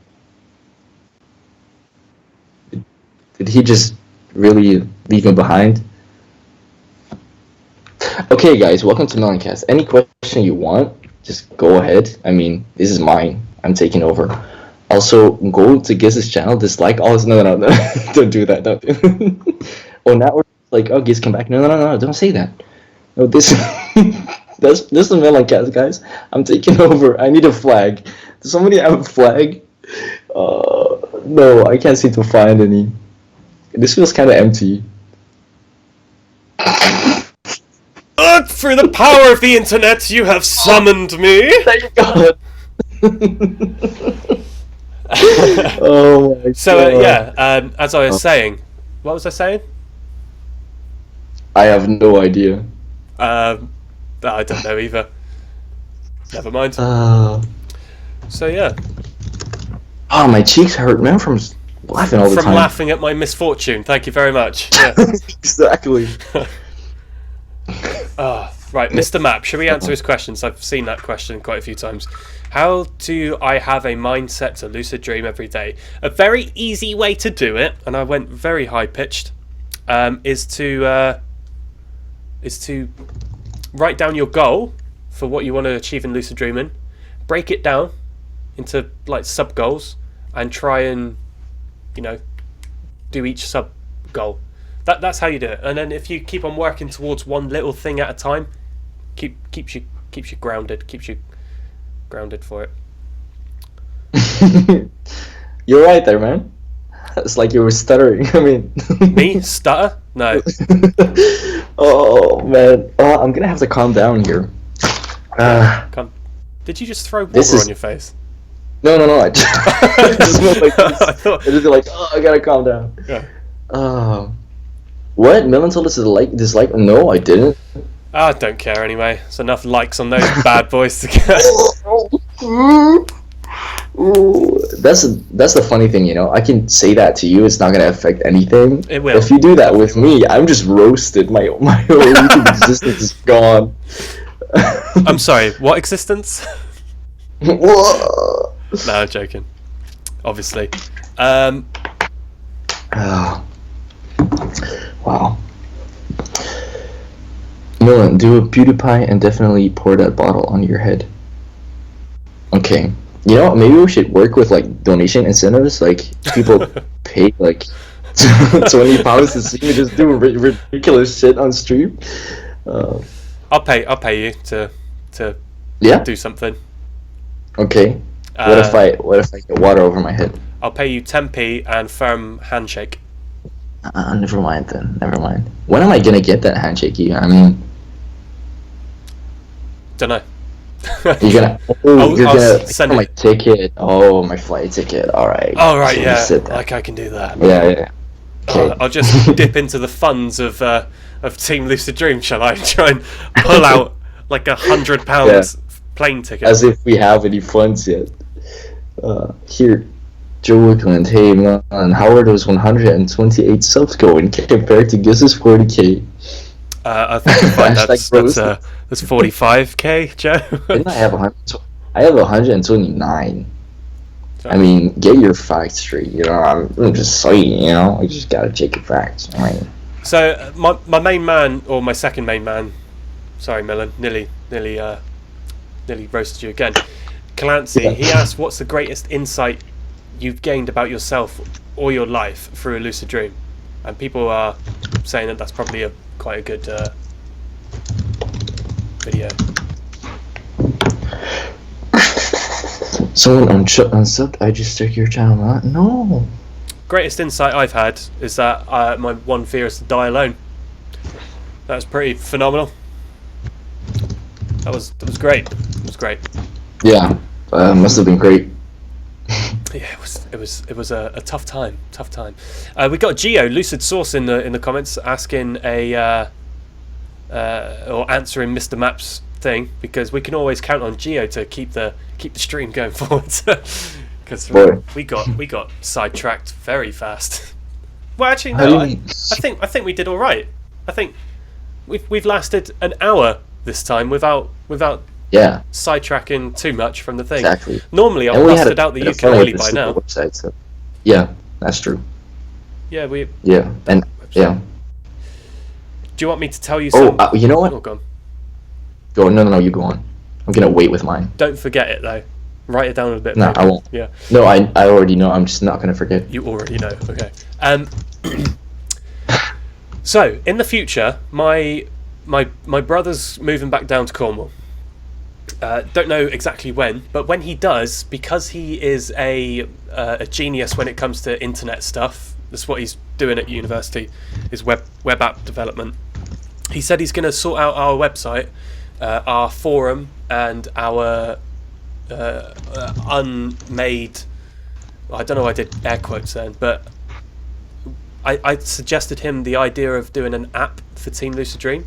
Did he just really leave him behind? Okay, guys, welcome to Melancast. Any question you want, just go ahead. I mean, this is mine. I'm taking over. Also, go to Giz's channel, dislike all his... No. Don't do that. Don't do Oh, now we're like, oh, Giz, come back. No, don't say that. No, this this is Melancast, guys. I'm taking over. I need a flag. Does somebody have a flag? No, I can't seem to find any. This feels kind of empty. Through the power of the internet, you have summoned me. Thank God. Oh my God. So as I was saying, what was I saying? I have no idea. I don't know either. Never mind. So yeah. Oh, my cheeks hurt, man, from laughing all the time. From laughing at my misfortune. Thank you very much. Yeah. Exactly. Right, Mr. Map, should we answer his questions? I've seen that question quite a few times. How do I have a mindset to lucid dream every day? A very easy way to do it, and I went very high pitched, is to write down your goal for what you want to achieve in lucid dreaming, break it down into like sub goals, and try and do each sub goal. That's how you do it. And then if you keep on working towards one little thing at a time, keeps you grounded, for it. You're right there, man. It's like you were stuttering. I mean, me stutter? No. Oh man, I'm gonna have to calm down here. Did you just throw water on your face? No. I just went like this. I thought... I just be like, I gotta calm down. Yeah. What? Milan told us to dislike? No, I didn't. I don't care anyway. It's enough likes on those bad boys to get. That's the funny thing, I can say that to you. It's not gonna affect anything. It will. If you do that with me, I'm just roasted. My whole YouTube existence is gone. I'm sorry. What existence? No, I'm joking. Obviously. Oh. Wow. Milan, do a PewDiePie and definitely pour that bottle on your head. Okay. Maybe we should work with like donation incentives. Like people pay like £20 to see me just do ridiculous shit on stream. I'll pay you to do something. Okay. What if I get water over my head? I'll pay you 10p and firm handshake. Never mind then. Never mind. When am I gonna get that handshake? I mean, don't know. You're gonna. I'll send my ticket. Oh, my flight ticket. All right. All right. Yeah. Like I can do that. Yeah. Okay. I'll just dip into the funds of Team Lucid Dream. Shall I try and pull out like £100 plane ticket? As if we have any funds yet. Here, Joe Wickland. Hey man, how are those 128 subs going compared to Giz's 40k? I think that's 45k, Joe. Didn't I have 100? I have 129. I mean, get your facts straight. I'm just saying. I just gotta check your facts. Right. So my main man, or my second main man, sorry, Milan, nearly roasted you again. Clancy, he asked, "What's the greatest insight you've gained about yourself or your life through a lucid dream?" And people are saying that that's probably quite a good video. Someone unsubbed. I just took your channel. No. Greatest insight I've had is that my one fear is to die alone. That's pretty phenomenal. That was great. It was great. Yeah, must have been great. Yeah, it was a tough time. We got Geo Lucid Source in the comments asking or answering Mr. Map's thing, because we can always count on Geo to keep the stream going forward. Because we got sidetracked very fast. Well, actually, no. I think we did all right. I think we've lasted an hour this time without sidetracking too much from the thing. Exactly. Normally, I've busted out the ukulele by now. Website, so. Yeah, that's true. Yeah, Yeah, and yeah. Do you want me to tell you something? Oh, you know what? Oh, go on. Go. No, you go on. I'm gonna wait with mine. Don't forget it though. Write it down a bit. No, I won't. Yeah. No, I already know. I'm just not gonna forget. You already know. Okay. So in the future, my brother's moving back down to Cornwall. Don't know exactly when, but when he does, because he is a genius when it comes to internet stuff. That's what he's doing at university, is web app development. He said he's going to sort out our website, our forum, and our unmade. I don't know why I did air quotes then, but I suggested him the idea of doing an app for Team Lucid Dream.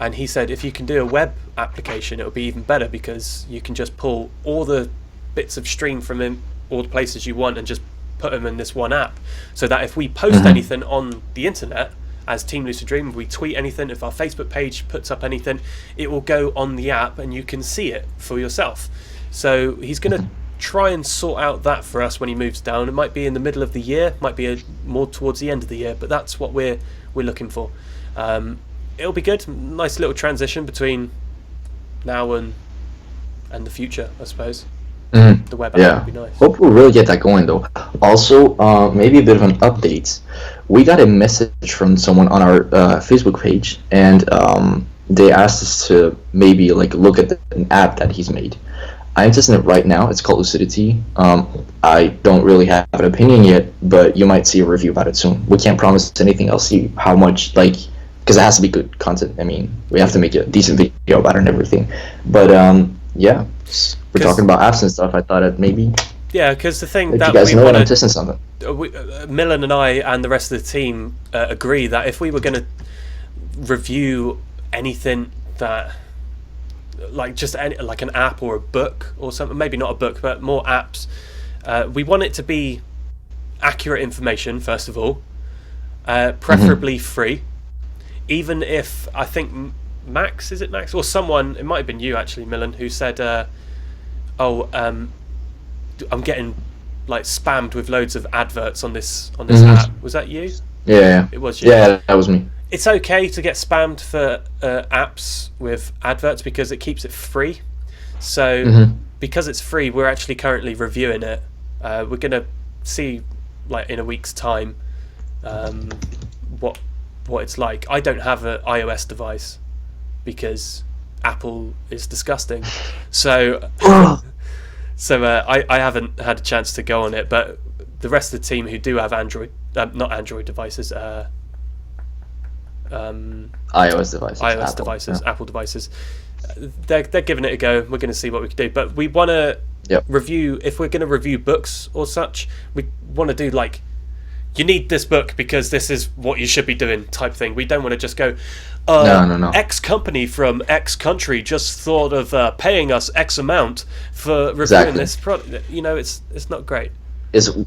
And he said if you can do a web application, it'll be even better, because you can just pull all the bits of stream from him, all the places you want, and just put them in this one app. So that if we post anything on the internet, as Team Lucid Dream. If we tweet anything, if our Facebook page puts up anything, it will go on the app and you can see it for yourself. So he's going to try and sort out that for us when he moves down. It might be in the middle of the year, might be more towards the end of the year, but that's what we're looking for. It'll be good. Nice little transition between now and the future, I suppose. The web app would be nice. Hope we'll really get that going though. Also, maybe a bit of an update. We got a message from someone on our Facebook page, and they asked us to maybe like look at an app that he's made. I'm testing it right now. It's called Lucidity. I don't really have an opinion yet, but you might see a review about it soon. We can't promise anything else. See how much, like, because it has to be good content. I mean, we have to make a decent video about it and everything. But yeah, we're talking about apps and stuff. I thought it maybe. Yeah, because the thing that you guys know when I'm testing something. Milan and I and the rest of the team agree that if we were going to review anything that, like just like an app or a book or something, maybe not a book, but more apps, we want it to be accurate information first of all, preferably free. Even if I think Max, is it Max or someone? It might have been you actually, Milan, who said, I'm getting like spammed with loads of adverts on this app. Was that you? Yeah. It was you. Yeah, that was me. It's okay to get spammed for apps with adverts because it keeps it free. So because it's free, we're actually currently reviewing it. We're gonna see like in a week's time what it's like. I don't have an iOS device because Apple is disgusting. So I haven't had a chance to go on it, but the rest of the team who do have Android, not Android devices, iOS devices, Apple devices, they're giving it a go. We're going to see what we can do, but we want to review. If we're going to review books or such, we want to do like, you need this book because this is what you should be doing type thing. We don't want to just go, no. X company from X country just thought of paying us X amount for reviewing this product. You know, it's not great.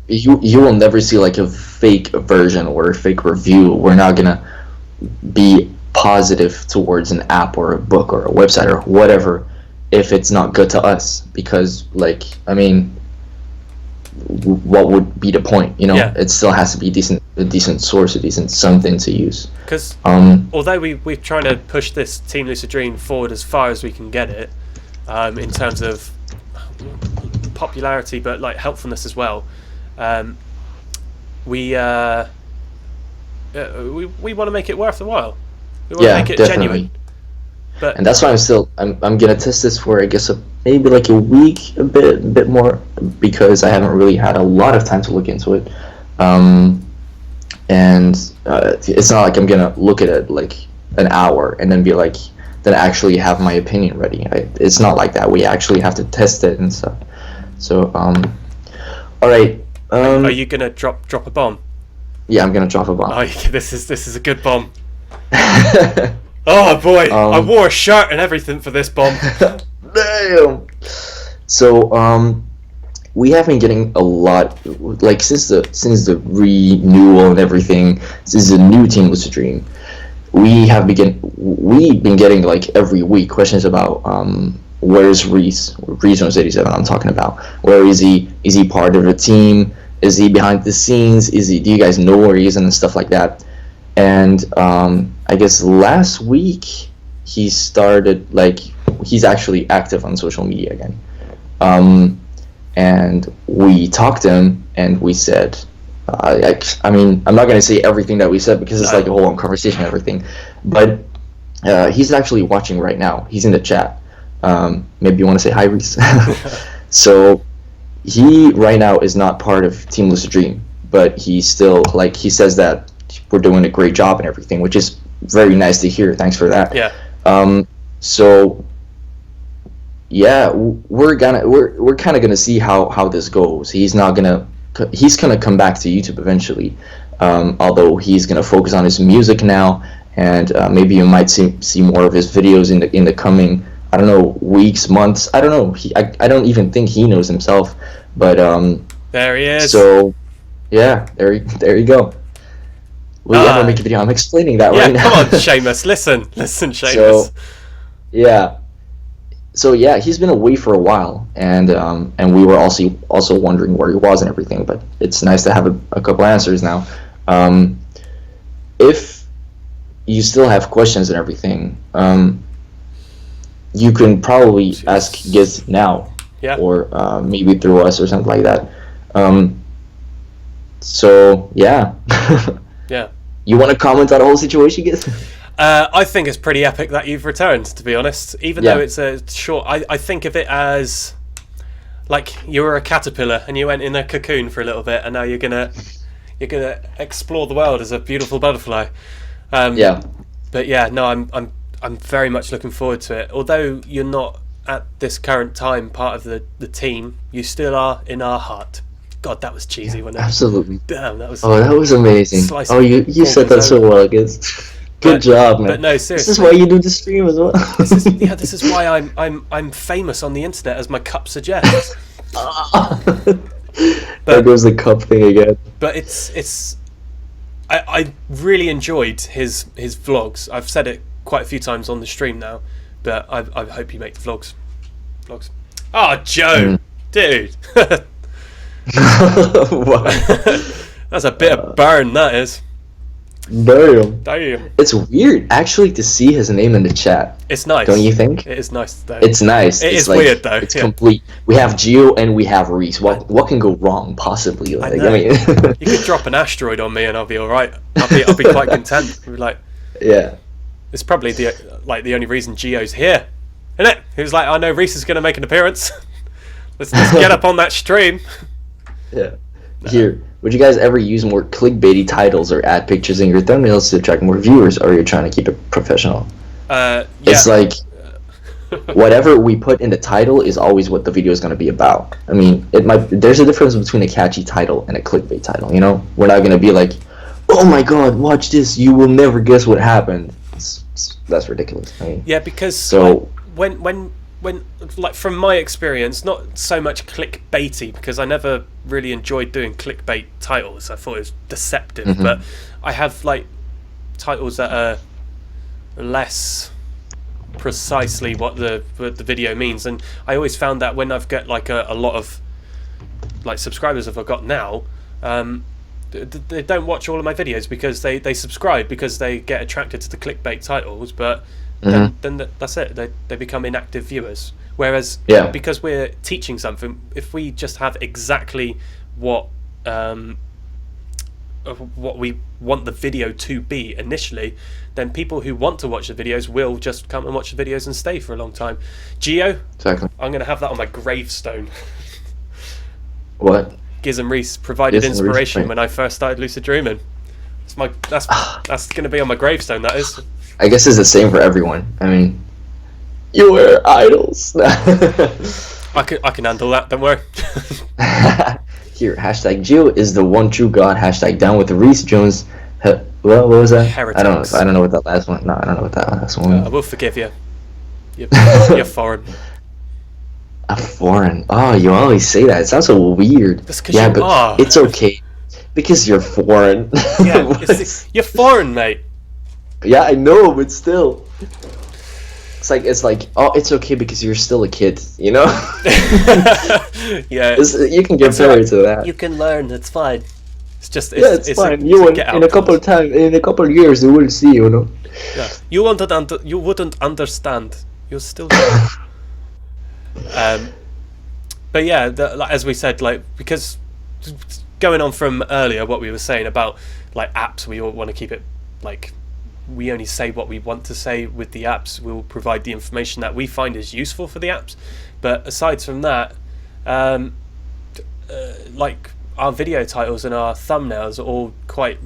You will never see like a fake version or a fake review. We're not gonna be positive towards an app or a book or a website or whatever if it's not good to us, because like, I mean, what would be the point, you know? It still has to be a decent source, a decent something to use. Because although we're trying to push this Team Lucid Dream forward as far as we can get it, in terms of popularity, but like helpfulness as well, we want to make it worth the while. We want to make it definitely genuine. And that's why I'm gonna test this for, I guess, maybe like a week, a bit more, because I haven't really had a lot of time to look into it. And it's not like I'm gonna look at it like an hour and then be like, then actually have my opinion ready. It's not like that. We actually have to test it and stuff. So all right. Are you gonna drop a bomb? Yeah, I'm gonna drop a bomb. Oh, this is a good bomb. Oh boy, I wore a shirt and everything for this bomb. Damn. So we have been getting a lot, like since the renewal and everything, since the new Team Lucid Dream, we've been getting like every week questions about where's Reese Jones 87 I'm talking about. Where is he? Is he part of a team? Is he behind the scenes? Do you guys know where he is and stuff like that? And I guess last week he started, like, he's actually active on social media again. And we talked to him and we said, I mean, I'm not going to say everything that we said because it's like a whole long conversation and everything, but he's actually watching right now. He's in the chat. Maybe you want to say hi, Reese. So he right now is not part of Team Lucid Dream, but he's still, like, he says that we're doing a great job and everything, which is very nice to hear. Thanks for that. Yeah. So yeah, we're kind of gonna see how this goes. He's gonna come back to YouTube eventually, although he's gonna focus on his music now, and maybe you might see more of his videos in the coming, I don't know, weeks, months. I don't know. I don't even think he knows himself, but there he is. So yeah, there you go. will you ever make a video? I'm explaining that yeah, right now. come on, Seamus. Listen, Seamus. So yeah, he's been away for a while, and we were also wondering where he was and everything. But it's nice to have a couple answers now. If you still have questions and everything, you can probably ask Giz now, or maybe through us or something like that. So yeah. Yeah. You want to comment on the whole situation, Giz? I think it's pretty epic that you've returned, to be honest. Even though it's a short, I think of it as like you were a caterpillar and you went in a cocoon for a little bit, and now you're gonna explore the world as a beautiful butterfly. But yeah, no, I'm very much looking forward to it. Although you're not at this current time part of the team, you still are in our heart. God, that was cheesy, wasn't it? Absolutely. Damn, that was. Oh, that was amazing. Oh, you said that so well, Giz. Good job, man. But no, seriously. This is why you do the stream as well. This is why I'm famous on the internet, as my cup suggests. There goes the cup thing again. But I really enjoyed his vlogs. I've said it quite a few times on the stream now, but I hope you make the vlogs. Oh, Joe, dude. That's a bit of burn, that is. Damn. Damn. It's weird actually to see his name in the chat. It's nice. Don't you think? It is nice though. It's nice. It's like, weird though. It's complete. We have Gio and we have Reese. What can go wrong possibly? Like, I mean, you could drop an asteroid on me and I'll be all right. I'll be quite content. Like, yeah. It's probably the only reason Gio's here, isn't it? He was like, I know Reese is going to make an appearance. let's get up on that stream. Yeah. Here, would you guys ever use more clickbaity titles or add pictures in your thumbnails to attract more viewers, or are you trying to keep it professional? Yeah. It's like whatever we put in the title is always what the video is going to be about. I mean, there's a difference between a catchy title and a clickbait title, you know? We're not going to be like, oh my god, watch this, you will never guess what happened. That's ridiculous. I mean, yeah, because so when like from my experience, not so much clickbaity, because I never really enjoyed doing clickbait titles. I thought it was deceptive, but I have like titles that are less precisely what the video means, and I always found that when I've got like a lot of like subscribers I've got now, they don't watch all of my videos because they subscribe because they get attracted to the clickbait titles, but then that's it. They become inactive viewers. Whereas because we're teaching something, if we just have exactly what we want the video to be initially, then people who want to watch the videos will just come and watch the videos and stay for a long time. Gio, exactly. I'm going to have that on my gravestone. What? Giz and Reese provided inspiration when I first started lucid dreaming. That's going to be on my gravestone. That is. I guess it's the same for everyone. I mean, you were idols. I can handle that. Don't worry. Here, hashtag Gio is the one true god. Hashtag down with Reese Jones. What was that? Heretics. I don't know what that last one. No, I don't know what that last one. I will forgive you. You're foreign. A foreign. Oh, you always say that. It sounds so weird. That's because you are. It's okay because you're foreign. Yeah, you're foreign, mate. Yeah, I know, but still. It's like, oh, it's okay because you're still a kid, you know? Yeah. You can get married to that. You can learn, it's fine. It's fine. In a couple of years, you will see, you know? Yeah. You wouldn't understand. You're still but yeah, as we said, like, because going on from earlier, what we were saying about like apps, we all want to keep it like, we only say what we want to say with the apps. We'll provide the information that we find is useful for the apps, but aside from that, like our video titles and our thumbnails are all quite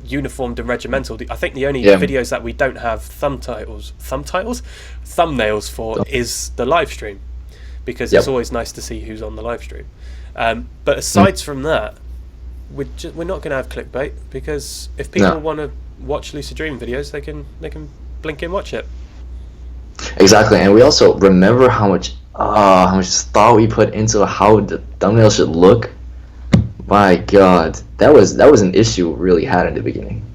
uniformed and regimental. I think the only videos that we don't have thumbnails for is the live stream, because it's always nice to see who's on the live stream. But aside from that, we're not going to have clickbait, because if people want to watch lucid dream videos, they can blink and watch it. Exactly. And we also remember how much thought we put into how the thumbnail should look. My god, that was an issue we really had in the beginning.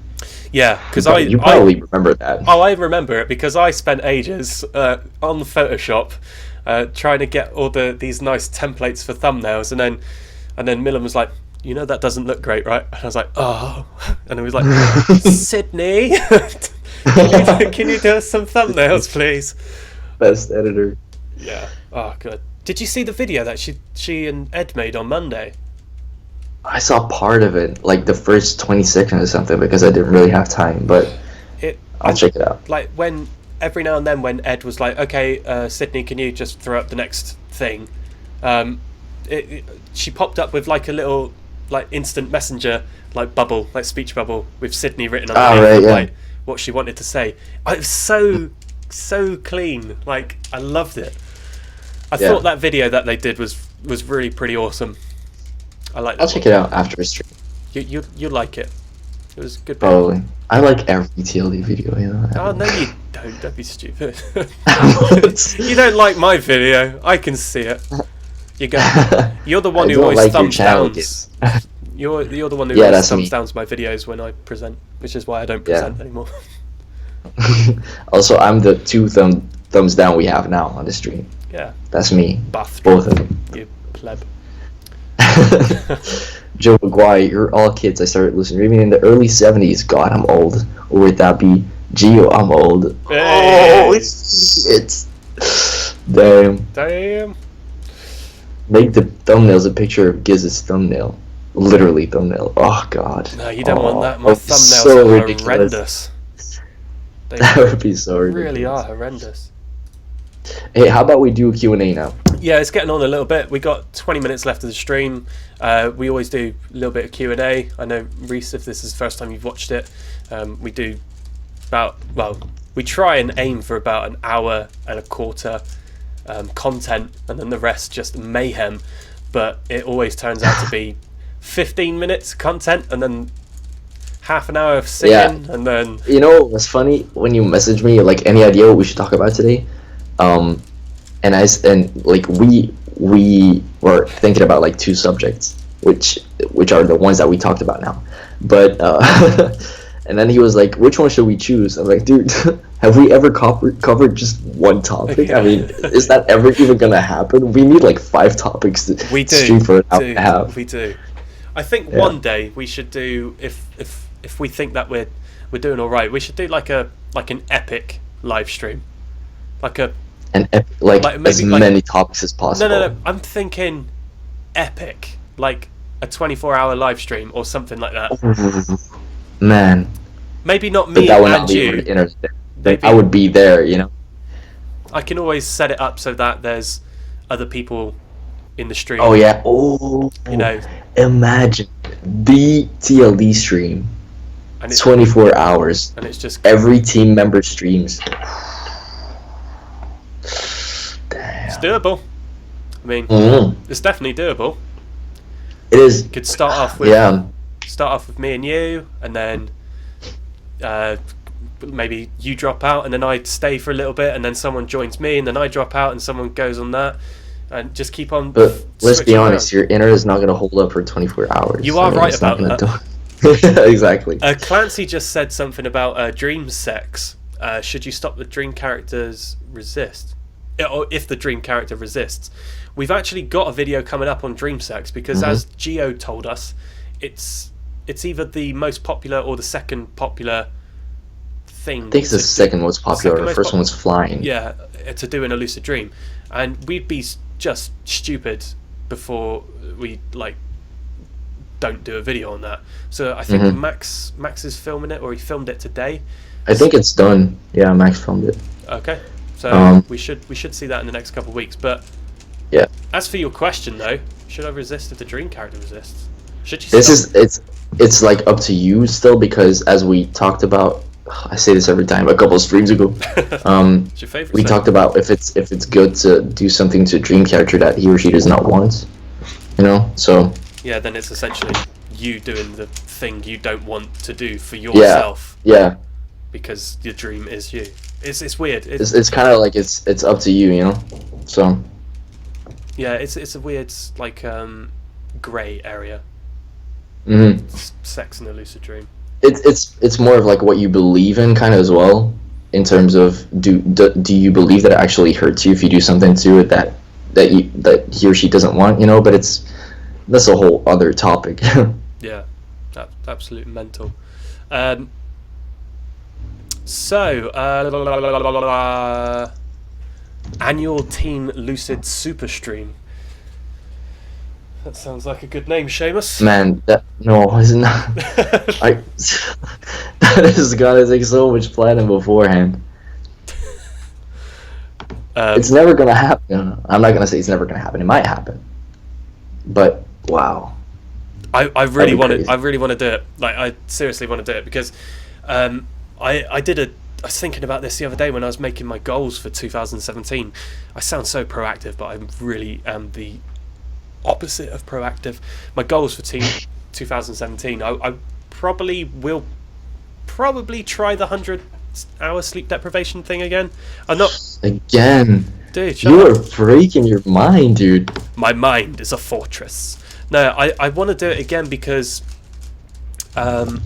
Yeah, because You probably remember that. Oh, I remember it because I spent ages on Photoshop trying to get all these nice templates for thumbnails, and then Milan was like, "You know that doesn't look great, right?" And I was like, "Oh," and he was like, "Sydney, can you do us some thumbnails, please?" Best editor. Yeah. Oh, good. Did you see the video that she and Ed made on Monday? I saw part of it, like the first 20 seconds or something, because I didn't really have time, but I'll check it out. Like when every now and then when Ed was like, "Okay, Sydney, can you just throw up the next thing?" She popped up with like a little like instant messenger like bubble, like speech bubble with Sydney written underneath, like what she wanted to say. It was so clean. Like I loved it. I thought that video that they did was really pretty awesome. I like. I'll check it out after a stream. You like it. It was good. Probably. I like every TLD video, you know. Oh no, you don't. Don't be stupid. You don't like my video. I can see it. You're the one who always like thumbs channel, downs. You're the one who always thumbs downs my videos when I present, which is why I don't present anymore. Also, I'm the 2 thumbs down we have now on the stream. Yeah. That's me. Buffed. Both of them. You pleb. Joe McGuire, you're all kids. I started listening even in the early 70s. God, I'm old. Or would that be Geo? I'm old. Hey. Oh, it's damn. Make the thumbnails a picture of Giz's thumbnail. Literally thumbnail. Oh God. No, you don't want that. My thumbnails so are ridiculous. horrendous. That would be so ridiculous. Really are horrendous. Hey, how about we do a Q&A now? Yeah, it's getting on a little bit. We got 20 minutes left of the stream. We always do a little bit of Q&A. I know, Reese, if this is the first time you've watched it, we do we try and aim for about an hour and a quarter content, and then the rest just mayhem. But it always turns out to be 15 minutes content, and then half an hour of singing, and then... You know what's funny? When you message me, like, any idea what we should talk about today? We were thinking about like 2 subjects, which are the ones that we talked about now. But and then he was like, "Which one should we choose?" I'm like, "Dude, have we ever covered just one topic? Yeah. I mean, is that ever even gonna happen? We need like 5 topics to stream for an hour and a half." We do. I think one day we should do, if we think that we're doing all right, we should do like an epic live stream, like as many topics as possible. No. I'm thinking epic, like a 24-hour live stream or something like that. Man. Maybe not me that would and not be you. Maybe I would be there, you know. I can always set it up so that there's other people in the stream. Oh yeah. Oh. You know. Imagine the TLD stream. And 24 hours. And it's just every team member streams. Damn. It's doable. I mean, it's definitely doable. It is. You could start off with me and you, and then maybe you drop out, and then I'd stay for a little bit, and then someone joins me, and then I drop out, and someone goes on that, and just keep on. But let's be honest, your internet is not going to hold up for 24 hours. You are right about that. Exactly. Clancy just said something about dream sex. Should you stop the dream characters resist? Or if the dream character resists. We've actually got a video coming up on dream sex because, as Geo told us, it's either the most popular or the second popular thing. I think it's the second most popular. The first one was flying. Yeah, to do in a lucid dream, and we'd be just stupid before we don't do a video on that. So I think Max is filming it, or he filmed it today. I think it's done. Yeah, Max filmed it. Okay, so we should see that in the next couple of weeks. But yeah, as for your question though, should I resist if the dream character resists? Should you? It's like up to you still, because as we talked about, I say this every time, a couple of streams ago, it's your favorite we talked about if it's good to do something to a dream character that he or she does not want, you know. So yeah, then it's essentially you doing the thing you don't want to do for yourself. Yeah. Because your dream is you. It's weird. It's kind of like it's up to you, you know. So yeah, it's a weird grey area. Sex in a lucid dream. it's more of like what you believe in, kind of as well. In terms of do you believe that it actually hurts you if you do something to it that he or she doesn't want, you know? But that's a whole other topic. Yeah, that's absolute mental. Um, so, annual Team Lucid Super Stream. That sounds like a good name, Seamus. Man, no, it's not. That is gonna take so much planning beforehand. It's never gonna happen. I'm not gonna say it's never gonna happen. It might happen, but wow. I really want to do it. Like, I seriously want to do it because I was thinking about this the other day when I was making my goals for 2017. I sound so proactive, but I really am the opposite of proactive. My goals for 2017, I probably will try the 100-hour sleep deprivation thing again. I'm not again. Dude, you are breaking your mind, dude. My mind is a fortress. No, I want to do it again because I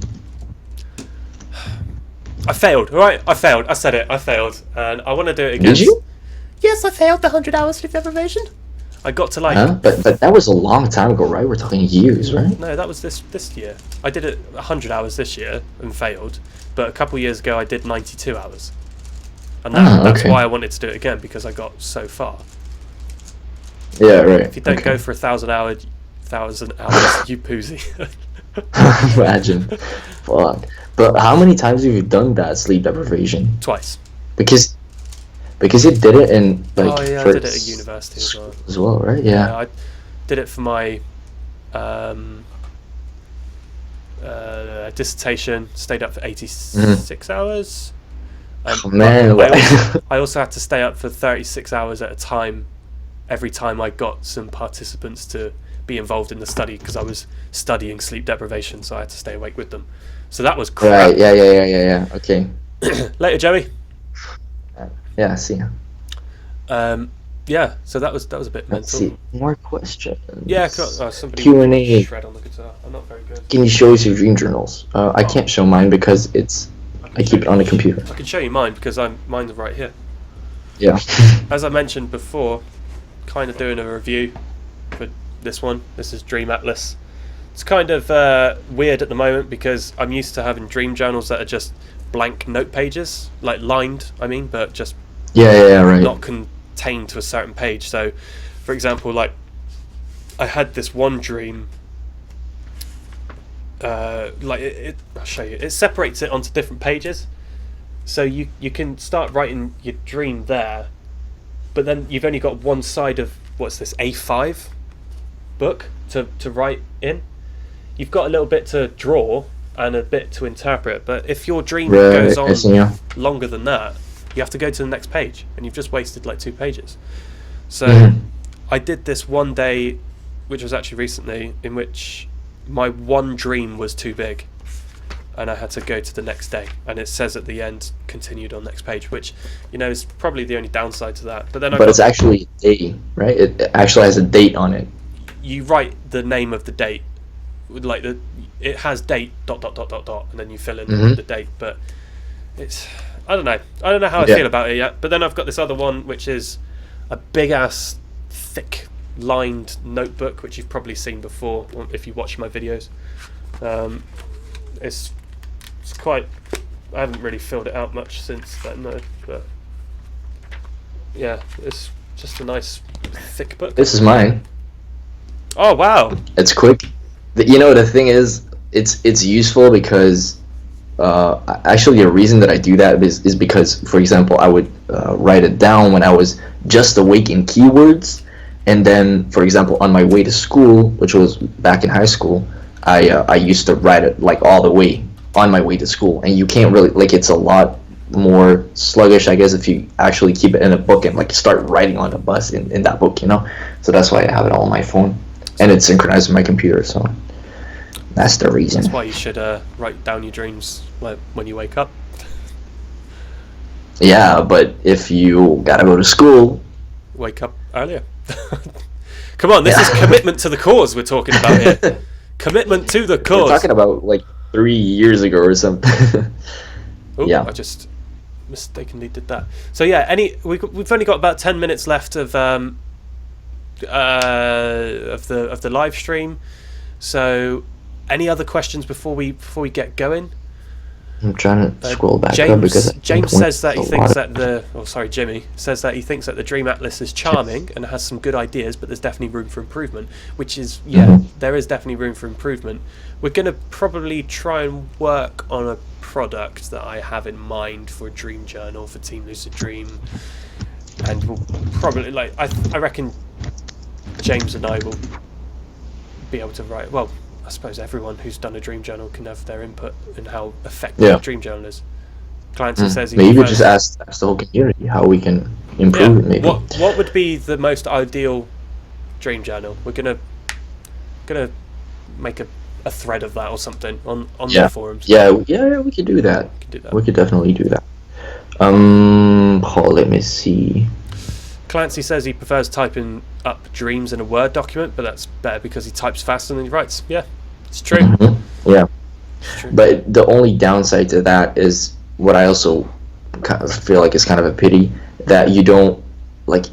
failed. All right, I failed. I said it. I failed, and I want to do it again. Did you? Yes, I failed the 100-hour sleep deprivation. I got to like. Huh? But that was a long time ago, right? We're talking years, right? No, that was this year. I did it 100 hours this year and failed, but a couple years ago I did 92 hours, and that's why I wanted to do it again because I got so far. Yeah, right. If you don't go for 1,000 hours, you poozy. Imagine. Fuck. But how many times have you done that sleep deprivation? Twice. Because you did it in like. Oh yeah, I did it at university as well. As well, right? Yeah. I did it for my dissertation. Stayed up for 86 hours. Oh, man. I also had to stay up for 36 hours at a time. Every time I got some participants to be involved in the study because I was studying sleep deprivation, so I had to stay awake with them. So that was crap. Right. Yeah. Okay. Later, Joey. Yeah. See ya. Yeah. So that was a bit Let's mental. see. More questions. Yeah. Somebody Q&A. shred on the guitar. I'm not very good. Can you show us your dream journals? I can't show mine because I keep it on the computer. I can show you mine because mine's right here. Yeah. As I mentioned before, kind of doing a review for this one. This is Dream Atlas. It's kind of weird at the moment because I'm used to having dream journals that are just blank note pages, like lined, I mean, but just right. not contained to a certain page. So, for example, like I had this one dream. I'll show you. It separates it onto different pages, so you can start writing your dream there, but then you've only got one side of what's this A5 book to write in. You've got a little bit to draw and a bit to interpret, but if your dream goes on longer than that, you have to go to the next page, and you've just wasted like 2 pages. So I did this one day, which was actually recently, in which my one dream was too big and I had to go to the next day, and it says at the end continued on next page, which is probably the only downside to that. But it's actually a date, right? It actually has a date on it. You write the name of the date, like it has date ... and then you fill in the date. But it's I don't know how I feel about it yet. But then I've got this other one which is a big ass thick lined notebook, which you've probably seen before if you watch my videos. It's quite. I haven't really filled it out much since then, no. But yeah, it's just a nice thick book. This is mine. Oh wow! It's quick. The thing is, it's useful because actually the reason that I do that is because, for example, I would write it down when I was just awake in keywords. And then, for example, on my way to school, which was back in high school, I used to write it like all the way on my way to school. And you can't really, like, it's a lot more sluggish, I guess, if you actually keep it in a book and like start writing on the bus in that book, So that's why I have it all on my phone, and it's synchronized with my computer. So that's the reason. That's why you should write down your dreams when you wake up. Yeah, but if you gotta go to school, wake up earlier. Come on, this is commitment to the cause we're talking about here. Commitment to the cause. We're talking about like 3 years ago or something. Oh, Yeah. I just mistakenly did that. So yeah, we've only got about 10 minutes left of the live stream. So, any other questions before we get going? I'm trying to scroll back James, up because James says that he thinks that Jimmy says that he thinks that the Dream Atlas is charming and has some good ideas, but there's definitely room for improvement. Which is, there is definitely room for improvement. We're going to probably try and work on a product that I have in mind for a dream journal for Team Lucid Dream, and we'll probably I reckon James and I will be able to write. Well, I suppose everyone who's done a dream journal can have their input in how effective a dream journal is. Clancy says maybe just ask the whole community how we can improve it. Maybe what would be the most ideal dream journal? We're gonna make a thread of that or something on the forums. Yeah, we could do that. We could definitely do that. Let me see. Clancy says he prefers typing up dreams in a Word document, but that's better because he types faster than he writes. Yeah, it's true. Yeah, it's true. But the only downside to that is what I also kind of feel like is kind of a pity, that you don't like.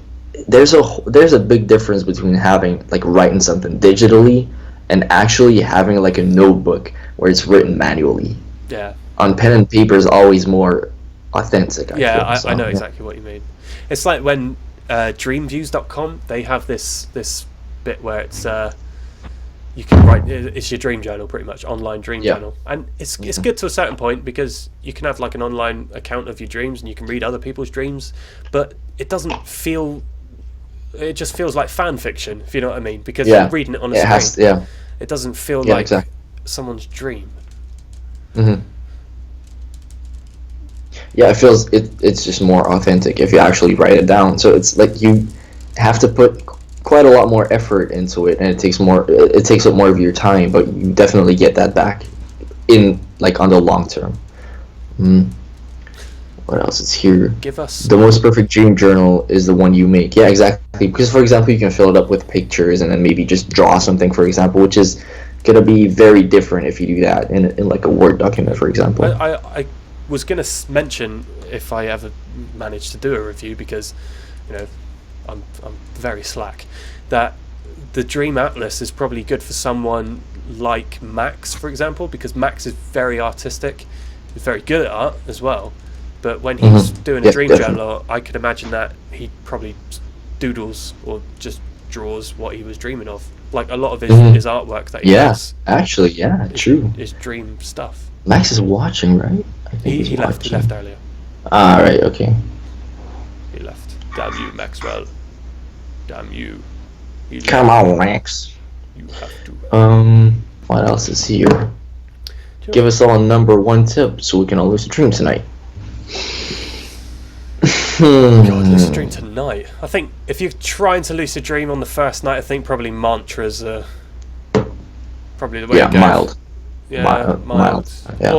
There's a big difference between having writing something digitally and actually having a notebook where it's written manually. Yeah. On pen and paper is always more authentic. I know exactly what you mean. It's like when dreamviews.com, they have this bit where it's you can write, it's your dream journal, pretty much online dream journal, and it's good to a certain point because you can have an online account of your dreams and you can read other people's dreams, but it doesn't feel, it just feels like fan fiction, if you know what I mean, because you're reading it on a screen. It doesn't feel like someone's dream. Yeah, it feels it's just more authentic if you actually write it down. So it's like you have to put quite a lot more effort into it, and it takes up more of your time, but you definitely get that back in on the long term. What else is here? Give us the most perfect dream journal is the one you make. Yeah, exactly. Because for example, you can fill it up with pictures and then maybe just draw something, for example, which is gonna be very different if you do that in a Word document, for example. I was going to mention, if I ever manage to do a review, because I'm very slack, that the Dream Atlas is probably good for someone like Max, for example, because Max is very artistic, he's very good at art as well, but when he's doing a dream journal, I could imagine that he probably doodles or just draws what he was dreaming of, like a lot of his artwork that he does. Actually, true, is dream stuff. Max is watching, right? I think he left earlier. Ah, right, okay. He left. Damn you, Maxwell. Damn you. Come on, Max. You have to. What else is here? Give us all a number one tip so we can all lucid dream tonight. God, lucid dream tonight. I think if you're trying to lucid dream on the first night, I think probably mantras are probably the way to go. Mild. Yeah, mild. Yeah.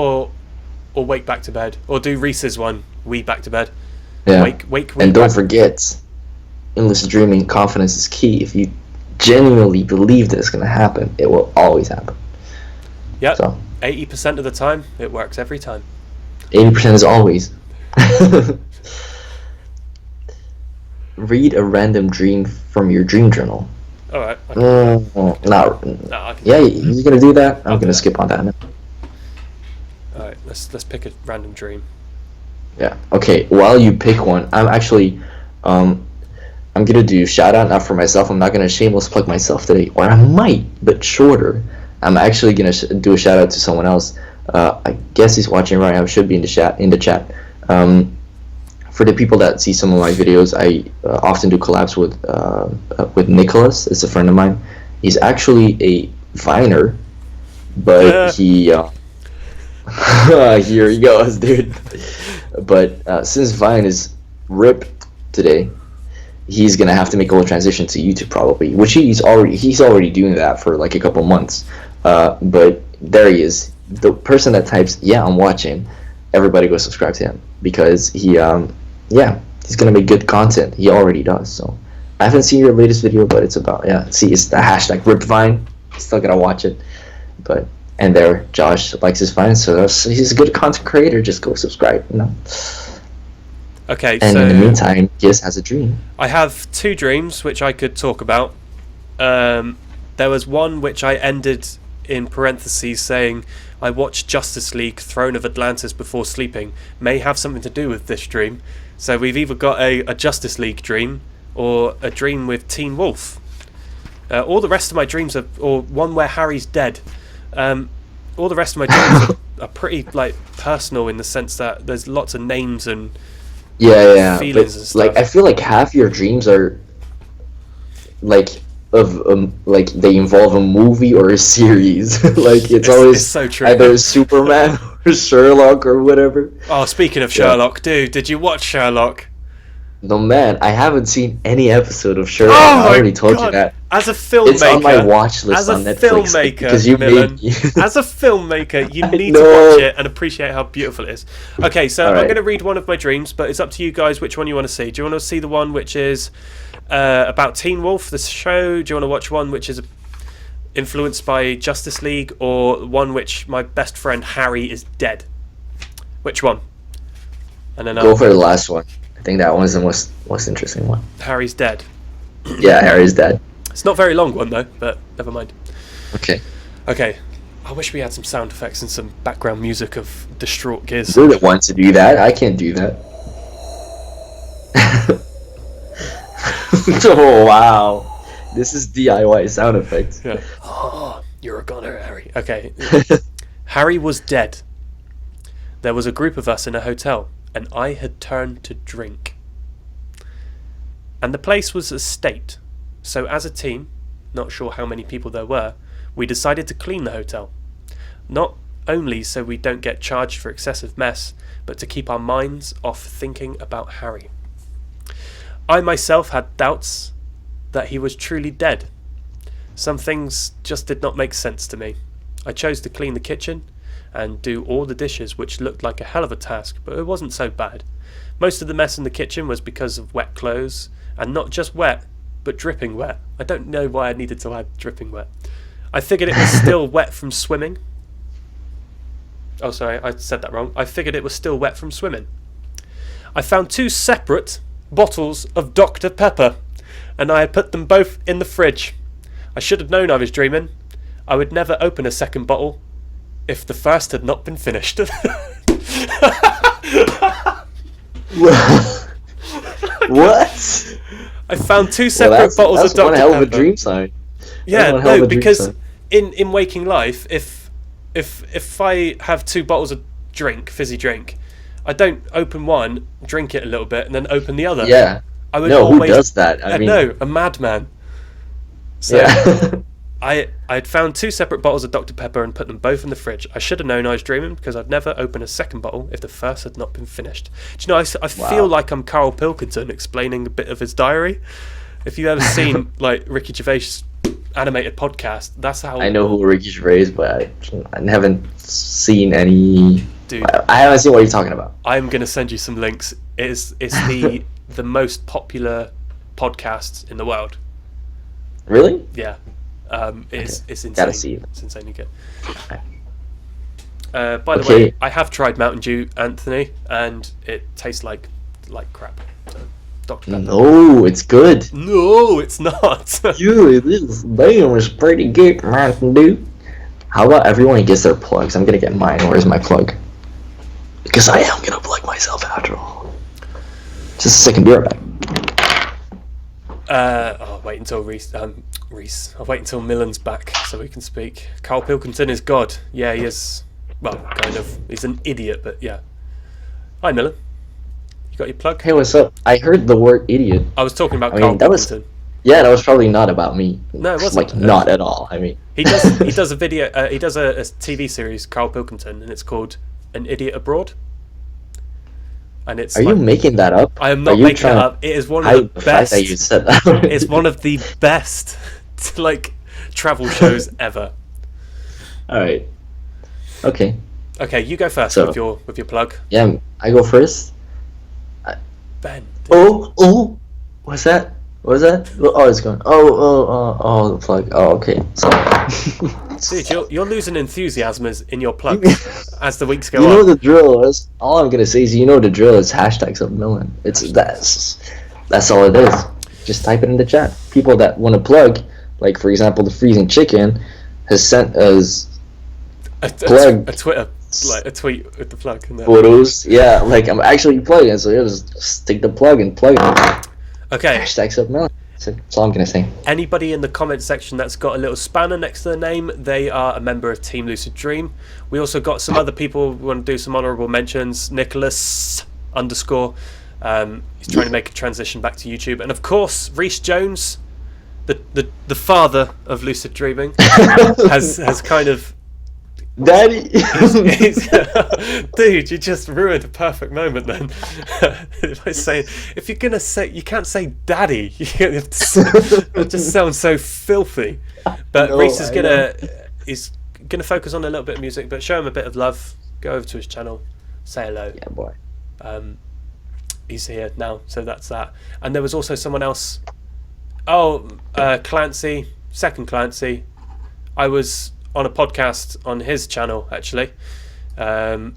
Or wake back to bed. Or do Reese's one, we back to bed. Yeah. Wake. And don't forget, in lucid dreaming, confidence is key. If you genuinely believe that it's going to happen, it will always happen. Yep. So 80% of the time, it works every time. 80% is always. Read a random dream from your dream journal. Alright. You're gonna do that? I'm gonna skip on that now. Alright, let's pick a random dream. Yeah. Okay. While you pick one, I'm actually, I'm gonna do shout out not for myself. I'm not gonna shameless plug myself today, or I might, but shorter. I'm actually gonna do a shout out to someone else. I guess he's watching right now. Should be in the chat. For the people that see some of my videos, I often do collabs with Nicholas. It's a friend of mine. He's actually a Viner, but he here he goes, dude. But since Vine is ripped today, he's gonna have to make a whole transition to YouTube probably, which he's already doing that for a couple months. But there he is, the person that types I'm watching. Everybody go subscribe to him because he's gonna make good content. He already does. So I haven't seen your latest video, but it's about it's the hashtag ripped Vine. Still gotta watch it, but And there, Josh likes his fine, so he's a good content creator. Just go subscribe, Okay, And so in the meantime, Giz has a dream. I have 2 dreams which I could talk about. There was one which I ended in parentheses saying, I watched Justice League Throne of Atlantis before sleeping. May have something to do with this dream. So we've either got a Justice League dream or a dream with Teen Wolf. All the rest of my dreams are, or one where Harry's dead. All the rest of my dreams are pretty like personal in the sense that there's lots of names and feelings and stuff. Like I feel like half your dreams are like like they involve a movie or a series. Like it's always so true. Either Superman or Sherlock or whatever. Oh, speaking of Sherlock, dude, did you watch Sherlock? No, man, I haven't seen any episode of Sherlock. Oh I already told you that. As a filmmaker, it's on my watch list on Netflix because you Milan, made me. As a filmmaker, you need to watch it and appreciate how beautiful it is. Okay, so I'm going to read one of my dreams, but it's up to you guys which one you want to see. Do you want to see the one which is about Teen Wolf, the show? Do you want to watch one which is influenced by Justice League, or one which my best friend Harry is dead? Which one? And then go for the last one. I think that one's the most interesting one. Harry's dead. Yeah, Harry's dead. It's not a very long one though, but never mind. Okay. I wish we had some sound effects and some background music of distraught Giz. You're the one to do that. I can't do that. Oh wow, this is DIY sound effects. Yeah. Oh, you're a goner, Harry. Okay. Harry was dead. There was a group of us in a hotel, and I had turned to drink. And the place was a state. So as a team, not sure how many people there were, we decided to clean the hotel. Not only so we don't get charged for excessive mess, but to keep our minds off thinking about Harry. I myself had doubts that he was truly dead. Some things just did not make sense to me. I chose to clean the kitchen and do all the dishes, which looked like a hell of a task, but it wasn't so bad. Most of the mess in the kitchen was because of wet clothes, and not just wet, but dripping wet. I don't know why I needed to add dripping wet. I figured it was still wet from swimming. Oh, sorry, I said that wrong. I figured it was still wet from swimming. I found 2 separate bottles of Dr. Pepper, and I had put them both in the fridge. I should have known I was dreaming. I would never open a second bottle if the first had not been finished. What? I found 2 separate bottles of Dr. Pepper. That's one hell of a dream sign. Yeah, no, because in waking life, if I have 2 bottles of fizzy drink, I don't open one, drink it a little bit, and then open the other. Yeah. I would who does that? I mean, no, a madman. So yeah. I had found 2 separate bottles of Dr. Pepper and put them both in the fridge. I should have known I was dreaming because I'd never open a second bottle if the first had not been finished. Do you know, I feel like I'm Carl Pilkington explaining a bit of his diary. If you've ever seen like Ricky Gervais' animated podcast, that's how... I know who Ricky Gervais is, but I haven't seen any... Dude, I haven't seen what you're talking about. I'm going to send you some links. It's the most popular podcast in the world. Really? Yeah. It's insane. Gotta see it. It's insanely good. By the way, I have tried Mountain Dew, Anthony, and it tastes like crap. So, Dr. Pepper. No, it's good. No, it's not. This damn is pretty good, Mountain Dew. How about everyone gets their plugs? I'm gonna get mine. Where's my plug? Because I am gonna plug myself after all. Just a second, be right back. I'll wait until Reese. I'll wait until Milan's back so we can speak. Carl Pilkington is God. Yeah, he is. Well, kind of. He's an idiot, but yeah. Hi, Milan. You got your plug? Hey, what's up? I heard the word idiot. I was talking about Carl Pilkington. Yeah, that was probably not about me. No, it wasn't. Not at all. I mean, he does a video. He does a TV series, Carl Pilkington, and it's called An Idiot Abroad. And it's. Are you making that up? I am not making it up. It is one of the best. That you said that. It's one of the best, travel shows ever. All right. Okay. Okay, you go first with your plug. Yeah, I go first. Ben. Oh! What's that? What was that? Oh, it's going. Oh, the plug. Oh, okay. So, Dude, you're losing enthusiasm in your plugs as the weeks go You know on. the drill is. All I'm gonna say is, you know the drill is hashtags of Milan. That's all it is. Just type it in the chat. People that want to plug, like for example, the freezing chicken has sent us A plug Twitter, like a tweet with the plug. And photos. Yeah, like I'm actually plugging, so yeah, just take the plug and plug it. Okay. Hashtags of Milan. That's all I'm gonna say. Anybody in the comment section that's got a little spanner next to their name, they are a member of Team Lucid Dream. We also got some other people who want to do some honourable mentions. Nicholas _ he's trying to make a transition back to YouTube, and of course Reese Jones, the father of lucid dreaming, has kind of. Daddy. Dude, you just ruined a perfect moment then. By saying, if you're gonna say, you can't say daddy. It just sounds so filthy. But No, Reese is gonna focus on a little bit of music, but show him a bit of love. Go over to his channel, say hello. Yeah, boy. He's here now, so that's that. And there was also someone else. Oh, Clancy, second Clancy. I was on a podcast on his channel actually. Yeah,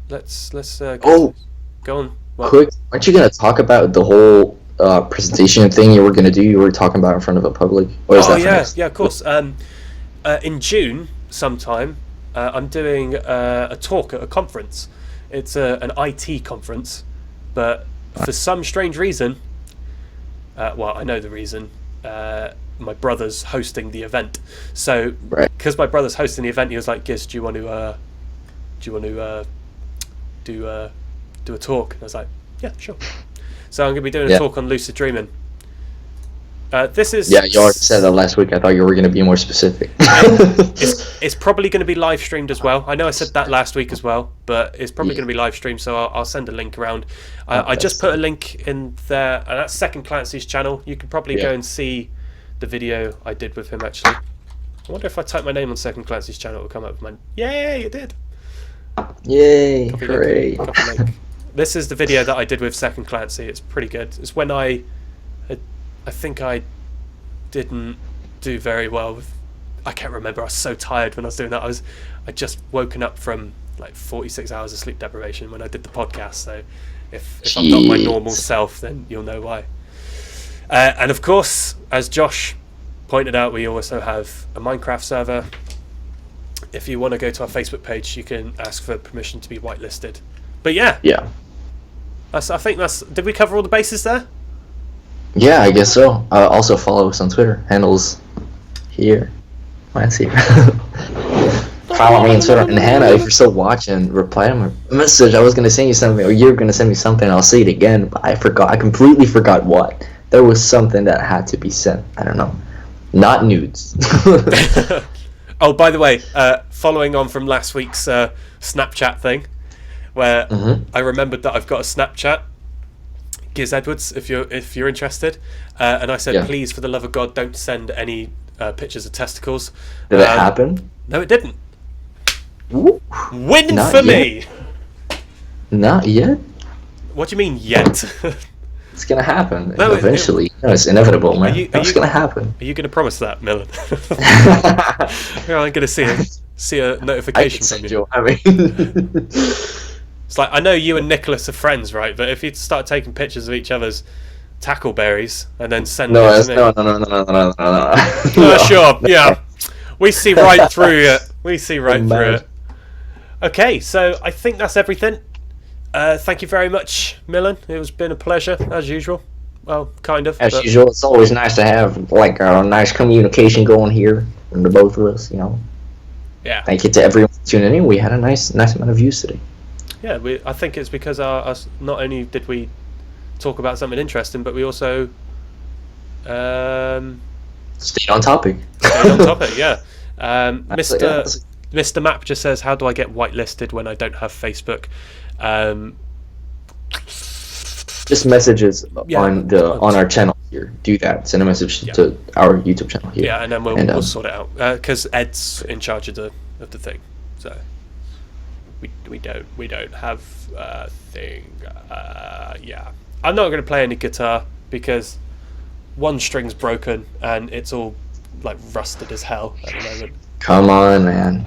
let's go on. What? Quick, aren't you gonna talk about the whole presentation thing you were gonna do? You were talking about in front of a public, or is that for next? Yeah, of course. In June sometime, I'm doing a talk at a conference. It's an IT conference, but for some strange reason, well, I know the reason. My brother's hosting the event, so because my brother's hosting the event, he was like, "Giz, do you want to do a talk?" And I was like, "Yeah, sure." So I'm going to be doing a talk on lucid dreaming. This is you already said that last week. I thought you were going to be more specific. It's probably going to be live streamed as well. I know I said that last week as well, but it's probably going to be live streamed, so I'll send a link around. I just put a link in there, and that's second Clancy's channel. You can probably go and see the video I did with him actually. I wonder if I type my name on second Clancy's channel, it will come up with mine. Yay, it did. Yay, great. This is the video that I did with second Clancy. It's pretty good. It's when I think I didn't do very well with, I can't remember, I was so tired when I was doing that. I just woken up from like 46 hours of sleep deprivation when I did the podcast, so if I'm not my normal self, then you'll know why. And of course, as Josh pointed out, we also have a Minecraft server. If you want to go to our Facebook page, you can ask for permission to be whitelisted. But yeah, I think that's. Did we cover all the bases there? Yeah, I guess so. Also follow us on Twitter. Handles here. Let's see. Follow me on Twitter. And Hannah, if you're still watching, reply to my message. I was gonna send you something, or you're gonna send me something. I'll say it again, but I forgot. I completely forgot what. There was something that had to be sent. I don't know. Not nudes. Oh, by the way, following on from last week's Snapchat thing, where I remembered that I've got a Snapchat, Giz Edwards, if you're interested, and I said, please, for the love of God, don't send any pictures of testicles. Did it happen? No, it didn't. Ooh. Win Not for yet. me. Not yet. What do you mean yet? It's gonna happen No, eventually. No, it's inevitable, man. It's gonna happen. Are you going to promise that, Milan? I'm going to see a notification from you. I mean, It's like, I know you and Nicholas are friends, right? But if you start taking pictures of each other's tackleberries and then send them to me, no. sure, yeah, we see right through it. We see right through it. Okay, so I think that's everything. Thank you very much, Milan. It's been a pleasure, as usual. Well, kind of. As usual, it's always nice to have like a nice communication going here from the both of us, you know. Yeah. Thank you to everyone for tuning in. We had a nice amount of views today. Yeah, I think it's because us not only did we talk about something interesting, but we also Stayed on topic. Yeah. Mr. Map just says, how do I get whitelisted when I don't have Facebook? Just messages on our channel here. Do that. Send a message to our YouTube channel here. Yeah, and then we'll sort it out because Ed's in charge of the thing. So we don't have a thing. Yeah, I'm not going to play any guitar because one string's broken and it's all like rusted as hell at the moment. Come on, man.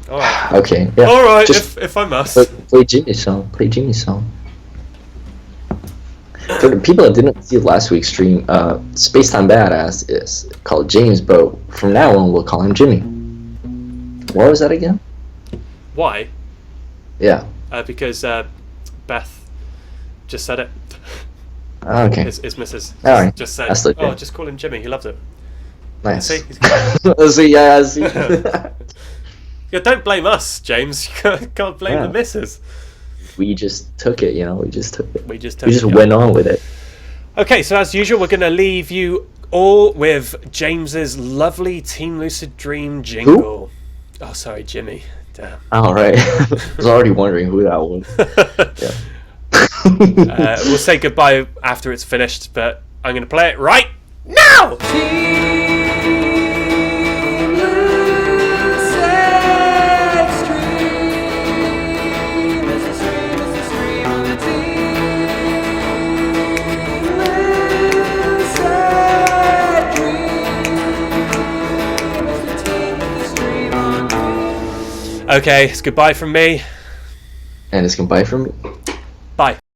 All right. Okay. Yeah. All right. Just If I must. play Jimmy's song. Play Jimmy's song. For the people that didn't see last week's stream, Spacetime Badass is called James, but from now on we'll call him Jimmy. What was that again? Why? Yeah. Because Beth just said it. Okay. His missus All right. just said, That's legit. "Oh, just call him Jimmy. He loves it." Nice. See? He's good. See, yeah, see. Yeah, don't blame us, James. You can't blame the missus. We just took it, We just took it. We just went on with it. Okay, so as usual, we're going to leave you all with James's lovely Team Lucid Dream jingle. Who? Oh, sorry, Jimmy. Damn. All right. I was already wondering who that was. Yeah. We'll say goodbye after it's finished, but I'm going to play it right now! Okay, it's goodbye from me. And it's goodbye from me. Bye.